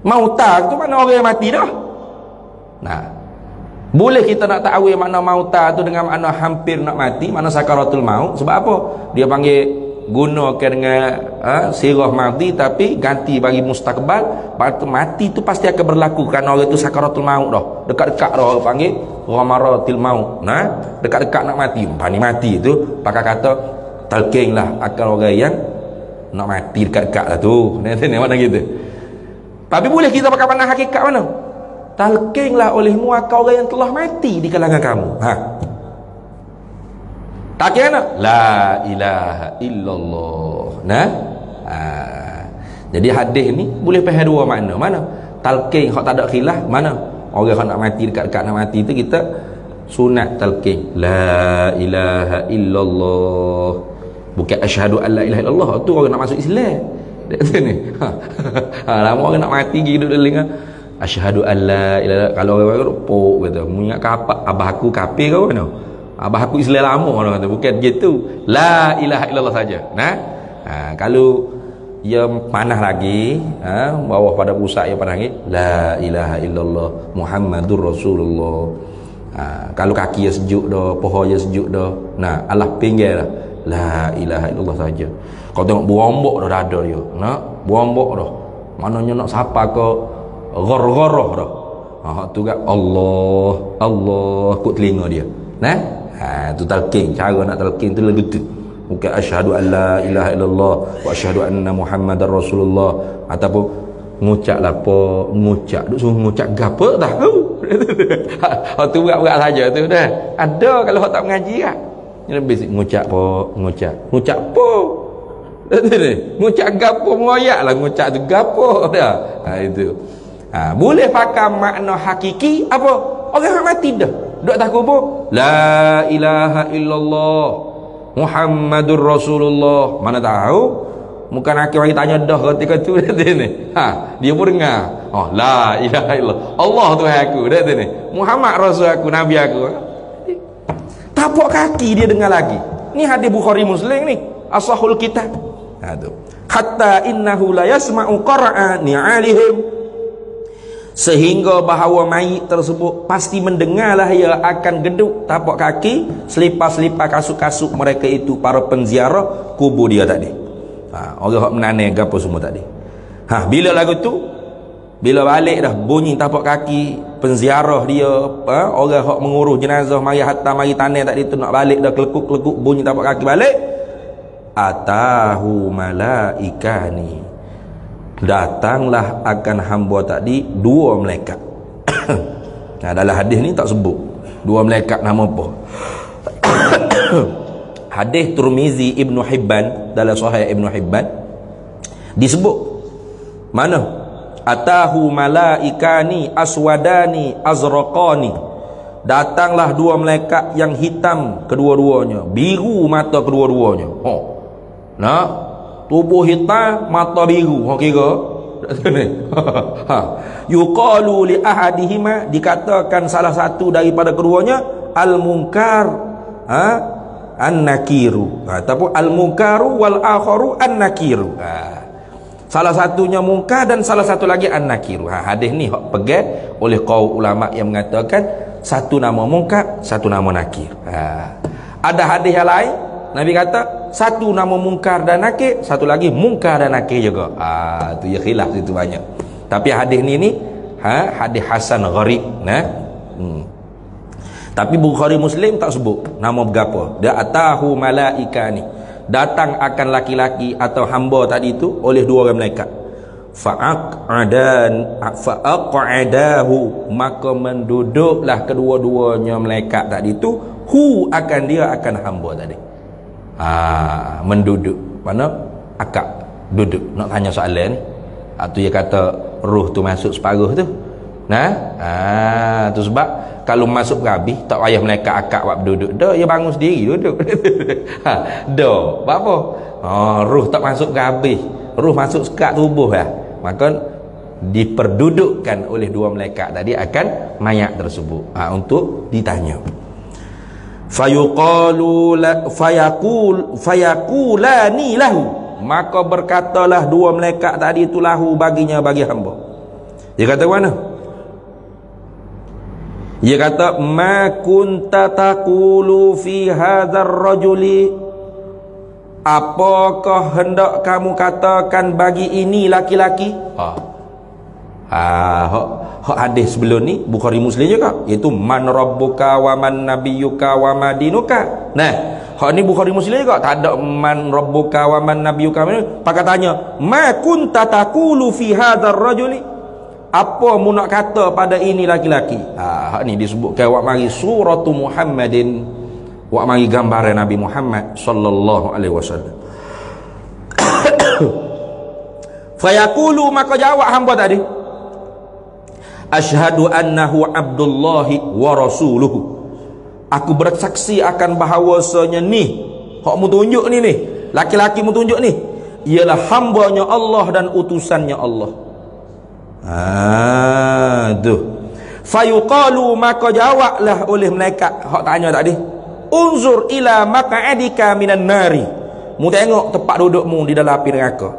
S1: Mauta tu mana orang yang mati dah. Boleh kita nak takwil makna mauta tu dengan makna hampir nak mati, makna sakaratul maut. Sebab apa? Dia panggil gunakan dengan sirah mati tapi ganti bagi mustakbal. Lepas tu mati tu pasti akan berlaku kerana orang tu sakaratul maut dah. Dekat-dekat dah orang panggil ghamaratil maut. Dekat-dekat nak mati. Pani mati tu pakai kata talqin lah akan orang yang nak mati dekat-dekat lah tu. Ni mana gitu. Tapi boleh kita pakai makna hakikat mana? talqinlah olehmu akan orang yang telah mati di kalangan kamu. Talqin nak? La ilaha illallah. Nah, jadi hadis ni boleh faham dua makna. Mana? Talqin hak tak ada khilaf, mana? Orang hak nak mati dekat-dekat nak mati tu kita sunat talqin. La ilaha illallah. Bukan asyhadu an la ilaha illallah. Tu orang nak masuk Islam. Dekat sini. Lama orang nak mati hidup dalam asyhadu an la ilaha. Kalau orang pok kata, "Munyak kapak abah aku kafir kau mana?" Abah aku Islam lama orang kata. Bukan gitu. La ilaha illallah saja. Nah. Kalau ia panah lagi, bawah pada pusat ia panah lagi, la ilaha illallah Muhammadur Rasulullah. Kalau kaki dia sejuk dah, paha dia sejuk dah, nah Allah pinggir dah, la ilaha illallah saja. Kau tengok buambok dah dada dia, nak buambok dah, maknanya nak siapa ke ghar-gharah dah. Tu kan Allah Allah kut telinga dia. Nah, tu talqin. Cara nak talqin tu lagu tu. Bukan asyhadu an la ilaha illallah wa asyhadu anna Muhammadar Rasulullah, ataupun ngucap lah apa, ngucap duk suruh ngucap gapo tak tahu. Tu berat-berat saja tu dah. Ada kalau hak tak mengaji kan. Lebih ngucap apa, ngucap apa. Ngucap gapo mengoyak lah ngucap tu gapo dah. Itu. Boleh pakai makna hakiki apa? Orang mati dah. Duk takut apa? La ilaha illallah Muhammadur Rasulullah. Mana tahu? Bukan akhir hari tanya dah ketika tu dia ni. Dia pun dengar. La ilaha illallah. Allah Tuhan aku dah ni. Muhammad Rasul aku, Nabi aku. Tapak kaki dia dengar lagi. Ni hadis Bukhari Muslim ni. Ashahul kitab. Tu. Hatta innahu la yasma'u qara'ani 'alihim. Sehingga bahawa mayit tersebut pasti mendengarlah ia akan geduk tapak kaki selipar-selipar kasut-kasut mereka itu, para penziarah kubur dia tadi. Orang hak menanai gapo semua tadi. Bila lagu tu, bila balik dah bunyi tapak kaki penziarah dia, orang hak mengurus jenazah mari hatta mari tanai tadi tu nak balik dah, kelekuk-kelekuk bunyi tapak kaki balik. Atahu malaikani, datanglah akan hamba tadi dua malaikat. Dalam hadis ni tak sebut dua malaikat nama apa. Hadis Tirmizi, Ibnu Hibban, dalam Sahih Ibnu Hibban disebut mana? Atahu malaikani aswadani azraqani, datanglah dua malaikat yang hitam kedua-duanya, biru mata kedua-duanya. Nah, tubuh hitam, mata biru. Kira yuqalu li ahadihima, dikatakan salah satu daripada keduanya al-munkar an-nakiru, ataupun al-munkaru wal akharu an-nakiru. Salah satunya munkar dan salah satu lagi an-nakiru. Hadis ni hak pegang oleh kaum ulama yang mengatakan satu nama munkar, satu nama nakir. Ada hadis yang lain Nabi kata satu nama munkar dan nakir, satu lagi munkar dan nakir juga. Tu ya khilaf itu banyak. Tapi hadis ni hadis hasan gharib. Tapi Bukhari Muslim tak sebut nama berapa. Dia atahu malaikani, datang akan laki-laki atau hamba tadi itu oleh dua orang malaikat. Fa'aq'adahu, maka menduduklah kedua-duanya malaikat tadi itu akan dia akan hamba tadi. Menduduk, mana akak duduk. Nak tanya soalan ni, tu dia kata roh tu masuk separuh tu. Tu sebab kalau masuk habis tak payah malaikat akak buat duduk dah, dia bangun sendiri duduk. Dah apa? Roh tak masuk habis, roh masuk sekat tubuh lah, maka diperdudukkan oleh dua malaikat tadi akan mayat tersebut untuk ditanya. Fayaqulani lahu, maka berkatalah dua malaikat tadi itu lahu baginya, bagi hamba. Dia kata mana? Dia kata ma kunta taqulu fi hadzal rajuli, apakah hendak kamu katakan bagi ini laki-laki? Hak hadis sebelum ni Bukhari Muslim juga, iaitu man rabbuka wa man nabiyyuka wa madinuka. Hak ni Bukhari Muslim juga, tak ada man rabbuka wa man nabiyyuka. Pakai tanya ma kunta taqulu fi hadzal rajuli, Apa mu nak kata pada ini laki-laki? Ni disebutkan wak mari suratu Muhammadin, wak mari gambaran Nabi Muhammad sallallahu alaihi wasallam. Fayaqulu, maka jawab hamba tadi, asyhadu annahu abdullahi wa rasuluhu. Aku bersaksi akan bahawasanya ni hak mu tunjuk ni laki-laki mu tunjuk ni ialah hambanya Allah dan utusannya Allah. Tu. Fayuqalu, maka jawablah oleh malaikat hak tanya tadi, unzur ila maq'adika minan nari. Mu tengok tempat dudukmu di dalam api neraka.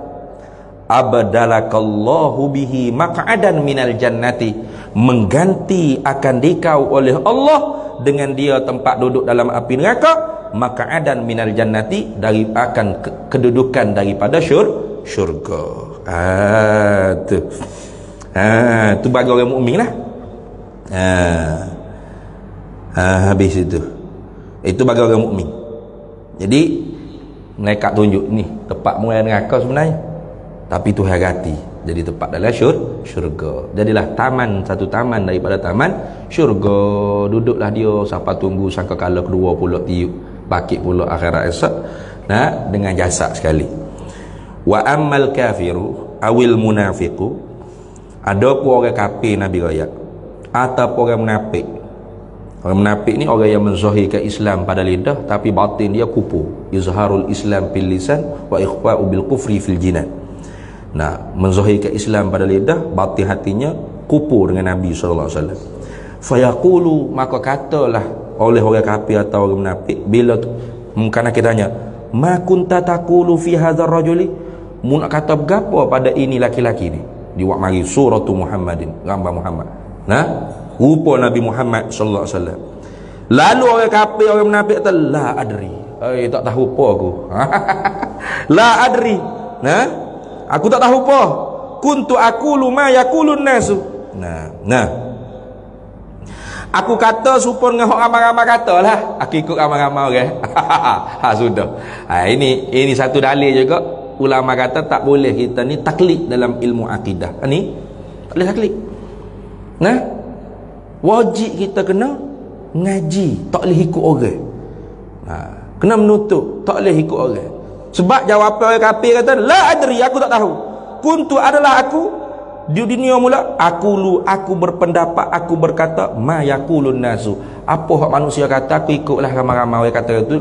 S1: Abdalakallahu bihi maq'adan minal jannati. Mengganti akan dikau oleh Allah dengan dia tempat duduk dalam api neraka, maq'adan minal jannati, dari akan kedudukan daripada syurga. Tu bagi orang mukmin lah. Habis itu bagi orang mukmin. Jadi mereka tunjuk ni tempat mulai neraka sebenarnya, tapi tu hati jadi tempat dalam syurga. Jadilah taman, satu taman daripada taman syurga. Duduklah dia sampai tunggu sangka kala kedua pula tiup bakit pula akhirat esok, dengan jasad sekali. Wa ammal kafiru awil munafiqu, ada pun orang kafir Nabi raya ataupun orang munafik. Orang munafik ni orang yang menzahirkan Islam pada lidah tapi batin dia kufur. Izharul Islam bil lisan wa ikhfa'u bil kufri fil jinan. Menzahirkan Islam pada lidah, batin hatinya kufur dengan Nabi sallallahu alaihi wasallam. Fayaqulu, maka katalah oleh orang kafir atau orang munafik bila mungkin kita tanya, ma kunta taqulu fi hadzal rajuli, mu nak kata berapa pada ini laki-laki ni? Diwak mari suratu Muhammadin, gambar Muhammad. Rupa Nabi Muhammad sallallahu alaihi wasallam. Lalu orang kafir, orang munafik kata, la adri. Tak tahu apa aku. La adri. Aku tak tahu apa. Kuntu aqulu ma yaqulun nasu. Aku kata supaya dengan hok ramai-ramai katalah. Aku ikut ramai-ramai orang. Sudah. Ini satu dalil juga. Ulama kata tak boleh kita ni taklid dalam ilmu akidah. Ni tak boleh taklid. Wajib kita kena ngaji, tak boleh ikut orang. Kena menutup, tak boleh ikut orang. Sebab jawapan orang kafir kata, la adri, aku tak tahu. Kuntu adalah aku di dunia mula, aku berpendapat, aku berkata ma yaqulun nasu. Apa hak manusia kata aku ikutlah ramai-ramai orang kata itu.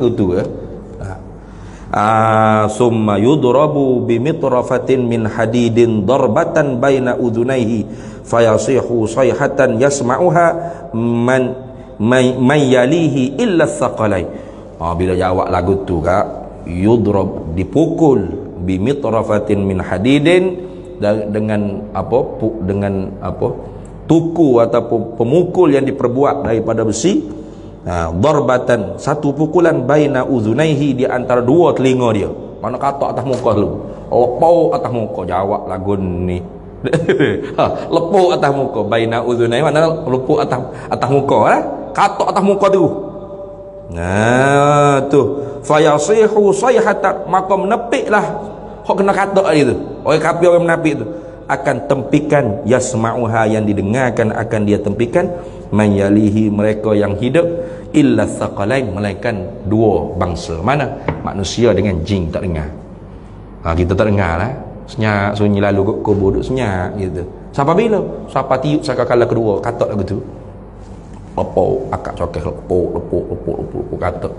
S1: Summa yudrabu bimitrafatin min hadidin darbatan baina udhunaihi fayasihu sayhatan yasma'uha man yalihi illa thaqalai. Bila jawab lagu tu kak, yudrab, dipukul, bimitrafatin min hadidin, dengan tuku ataupun pemukul yang diperbuat daripada besi. Darbatan, satu pukulan, baina uzunaihi, di antara dua telinga dia. Mana kata atas muka lu, lepau atas muka. Jawab lagu ni. Lepau atas muka, baina uzunaihi, mana lepau atas muka lah. Kata atas muka tu. Tu fayasihu sayhatan, maka menepiklah hok kena kata itu. Orang kafir, orang munafik itu akan tempikan, yasma'uha, yang didengarkan akan dia tempikan, mayalihi, mereka yang hidup, illa thaqalain, melainkan dua bangsa. Mana? Manusia dengan jin tak dengar. Kita tak dengar lah, senyap sunyi lalu kubur duduk senyap gitu. Sampai bila? Sampai tiup sangka kala kedua kata lagu tu. Lepuk akak cokeh, lepuk kata.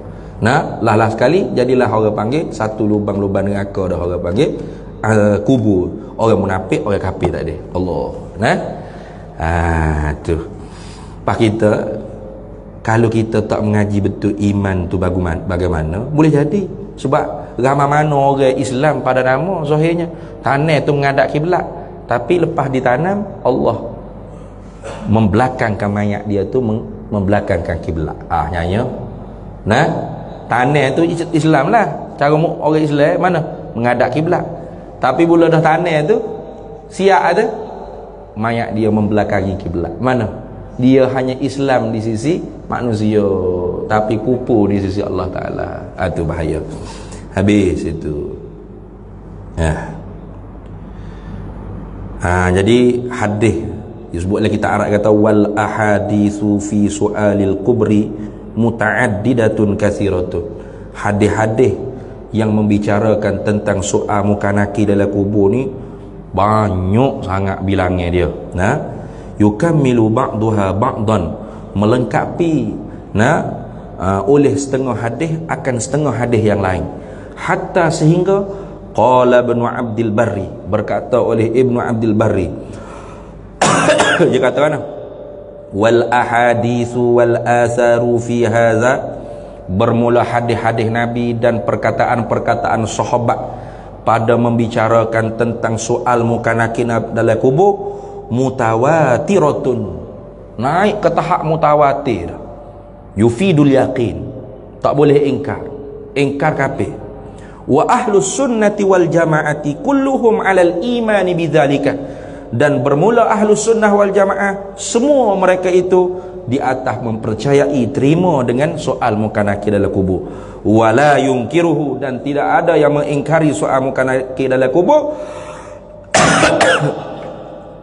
S1: Lah sekali jadilah orang panggil satu lubang-lubang neraka dah orang panggil kubur orang munafik, orang kafir tak ada. Allah. Tu. Pak kita kalau kita tak mengaji betul iman tu bagaimana boleh jadi. Sebab ramai mana orang Islam pada nama zahirnya tanah tu menghadap kiblat, tapi lepas ditanam Allah membelakangkan mayat dia tu membelakangkan kiblat. Nyanya. Tanah tu Islam lah. Cara orang Islam mana? Menghadap kiblat. Tapi bila dah tanah tu siap ada mayat dia membelakangi kiblat. Mana? Dia hanya Islam di sisi manusia, tapi kufur di sisi Allah Ta'ala. Itu bahaya. Habis itu. Jadi hadis Disebut oleh kita Arab kata wal ahaditsu fi su'alil kubri muta'addidatun katsiratun. Hadis-hadis yang membicarakan tentang soal mukanaki dalam kubur ni banyak sangat bilangnya dia. Nah, yukammilu ba'daha ba'dan, melengkapi oleh setengah hadis akan setengah hadis yang lain. Hatta sehingga qala Ibnu Abdul Barri, berkata oleh Ibnu Abdul Barri dia kata mana? Wal ahaditsu wal asaru fi hadza, bermula hadis-hadis Nabi dan perkataan-perkataan sahabat pada membicarakan tentang soal mukanaki dalam kubur mutawatiratun, naik ke tahap mutawatir, yufidul yaqin, tak boleh ingkar kafir. Wa ahlus sunnati wal jamaati kulluhum alal imani bidzalika, dan bermula ahlus sunnah wal jamaah semua mereka itu di atas mempercayai, terima dengan soal mukanaki dalam kubur. Wala yungkiruhu, dan tidak ada yang mengingkari soal mukanaki dalam kubur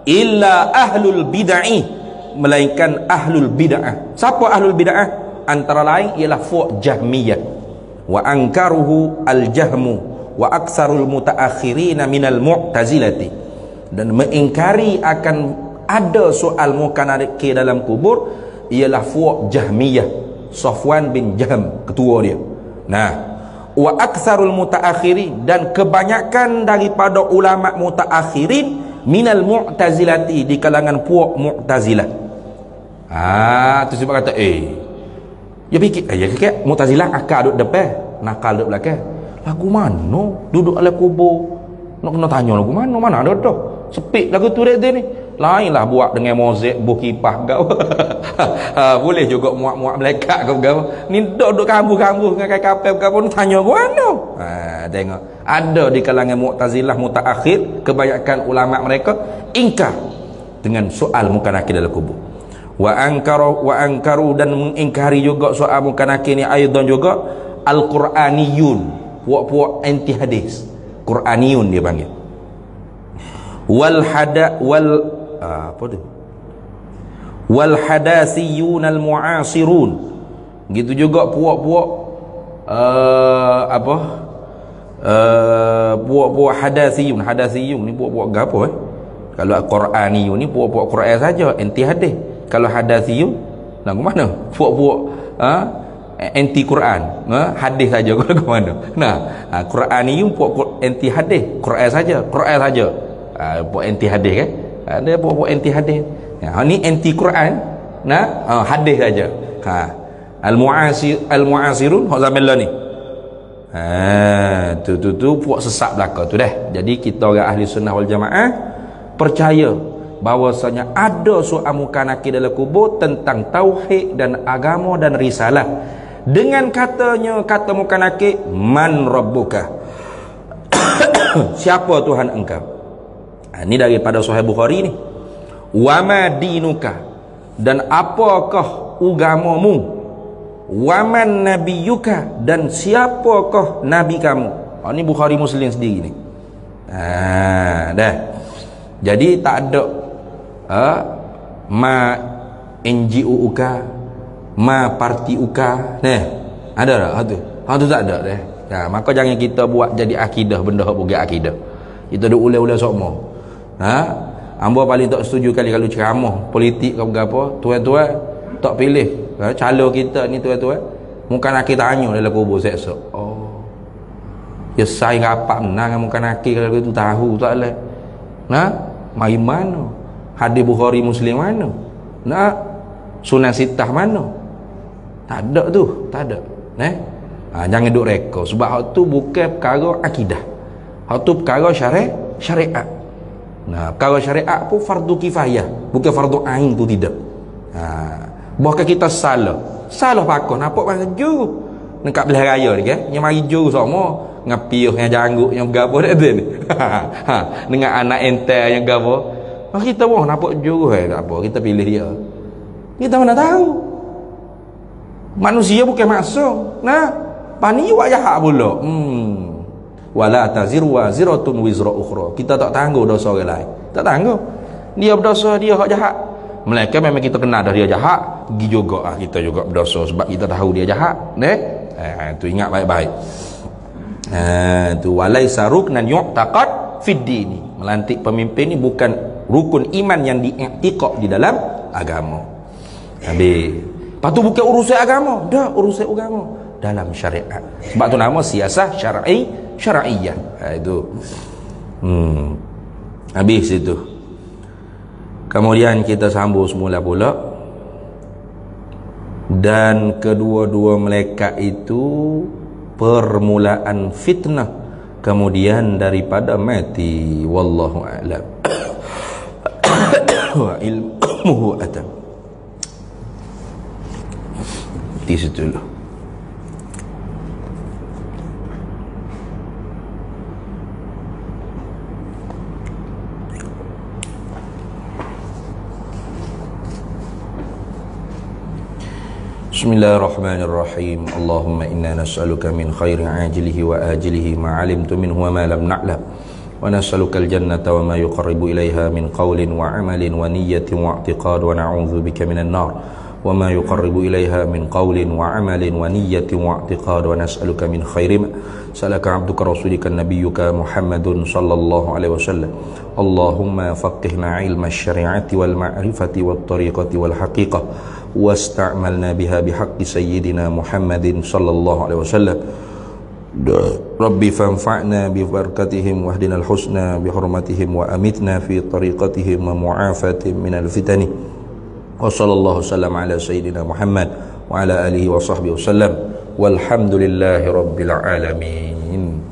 S1: illa ahlul bid'ah, melainkan ahlul bid'ah. Siapa ahlul bid'ah? Antara lain ialah fuq Jahmiyah, wa ankaruhu al-jahmu wa aksarul mutaakhirina minal mu'tazilati, dan mengingkari akan ada soal mukanaki dalam kubur ialah fuq Jahmiyah, Safwan bin Jahm ketua dia. Nah, wa aktsarul mutaakhirin, dan kebanyakan daripada ulama mutaakhirin minal mu'tazilati, di kalangan puak Mu'tazilah. Tu sebab kata dia fikir Mu'tazilah akal duduk depan, nakal duduk belakang. Lagu mana duduk dalam kubur? Nak kena tanya lagu mana ada dah. Sepik lagu tu dia ni. Lainlah buat dengan mozaik buh kipah kau. Boleh juga muak-muak malaikat kau kau. Ni duduk kambuh-kambuh dengan kapal kau pun tanya gua mana. Tengok. Ada di kalangan Mu'tazilah mutaakhir, kebanyakan ulama mereka ingkar dengan soal mukanaki dalam kubur. Wa ankaru, dan mengingkari juga soal mukanaki ni aidan juga al-Quraniyun, puak-puak anti hadis. Quraniyun dia panggil. Wal hadasiyun al mu'asirun, gitu juga puak-puak puak-puak hadasiyun ni puak-puak gapo Kalau Quraniyun ni puak-puak Quran saja, anti hadis. Kalau hadasiyun lagu mana? Puak-puak anti Quran, hadis saja lagu mana? Quraniyun puak-puak anti hadis, Quran saja. Puak anti hadis kan? Ada puak-puak anti hadis. Ni anti Quran, hadis saja. Al-mu'asirun hak zaman lah ni. Tu puak sesat belaka tu dah. Jadi kita orang ahli sunnah wal jamaah percaya bahawasanya ada soal mukanaki dalam kubur tentang tauhid dan agama dan risalah. Dengan kata mukanaki, man rabbuka, siapa Tuhan engkau? Ini daripada Sahih Bukhari ni. Wa ma dinuka, dan apakah agamamu? Wa man nabiyuka, dan siapakah nabi kamu? Ini Bukhari Muslim sendiri ni. Dah. Jadi tak ada ma NGO uka, ma parti uka. Ada tak? Hatu tak ada dah. Maka jangan kita buat jadi akidah benda hak bukan akidah. Kita duk ule-ule sokmo. Hamba paling tak setuju kali kalau ceramah politik ke apa, tuan-tuan tak pilih calon kita ni tuan-tuan. Mukanaki tanya dalam kubur esok. Ya saya rapat menang mukanaki kalau tu tahu tak leh. Mari mana? Hadis Bukhari Muslim mana? Sunan Sittah mana? Tak ada tu, tak ada. Jangan duk reka, sebab hak tu bukan perkara akidah. Hak tu perkara syariat. Perkara syariat pun fardu kifayah, bukan fardu ain tu tidak. Bahkan kita salah pakon nampak maju dekat belah raya ni kan, yang mari juru semua ngapiuh yang janggut yang gapo dak tu ni. Dengan anak entel yang gapo. Kita wah nampak juru tak apa, kita pilih dia. Kita mana tahu. Manusia bukan maksum. Pani wa jahat pula. Wala taziru waziratun wizra ukhra. Kita tak tangguh dosa orang lain. Tak tangguh. dia berdosa, dia hak jahat. Melainkan memang kita kenal dah dia jahat, pergi juga kita juga berdosa sebab kita tahu dia jahat. Tu ingat baik-baik. Tu walaisa ruknan yu'taqad fid dini. Melantik pemimpin ni bukan rukun iman yang diiktikad di dalam agama. Habis. Lepas tu bukan urusan agama, dah urusan agama dalam syariat. Sebab tu nama siasah syar'iyah. Itu. Habis itu. Kemudian kita sambung semula pula. Dan kedua-dua malaikat itu permulaan fitnah, kemudian daripada mati. Wallahu a'lam. Wa ilmuhu atam. Di situ dulu. Bismillahirrahmanirrahim. Allahumma inna nas'aluka min khairi ajilihi wa ajilihi ma 'alimtu minhu wa ma lam na'lam. Wa nas'aluka al-jannata wa ma yuqarribu ilaiha min qawlin wa 'amalin wa niyyatin wa i'tiqad, wa na'udzu bika minan nar wa ma yuqarribu ilaiha min qawlin wa 'amalin wa niyyatin wa i'tiqad, wa nas'aluka min khairi ma salaka 'abduka rasulika nabiyyuka Muhammadun sallallahu alaihi wasallam. Allahumma faqihna 'ilma asy-syari'ati wal ma'rifati wat tariqati wal haqiqah واستعملنا بها بحق سيدنا محمد صلى الله عليه وسلم. ربي فانفعنا ببركتهم واهدنا الحسنى بحرمتهم وأمتنا في طريقتهم ومعافاة من الفتن. وصلى الله وسلم على سيدنا محمد وعلى آله وصحبه وسلم والحمد لله رب العالمين.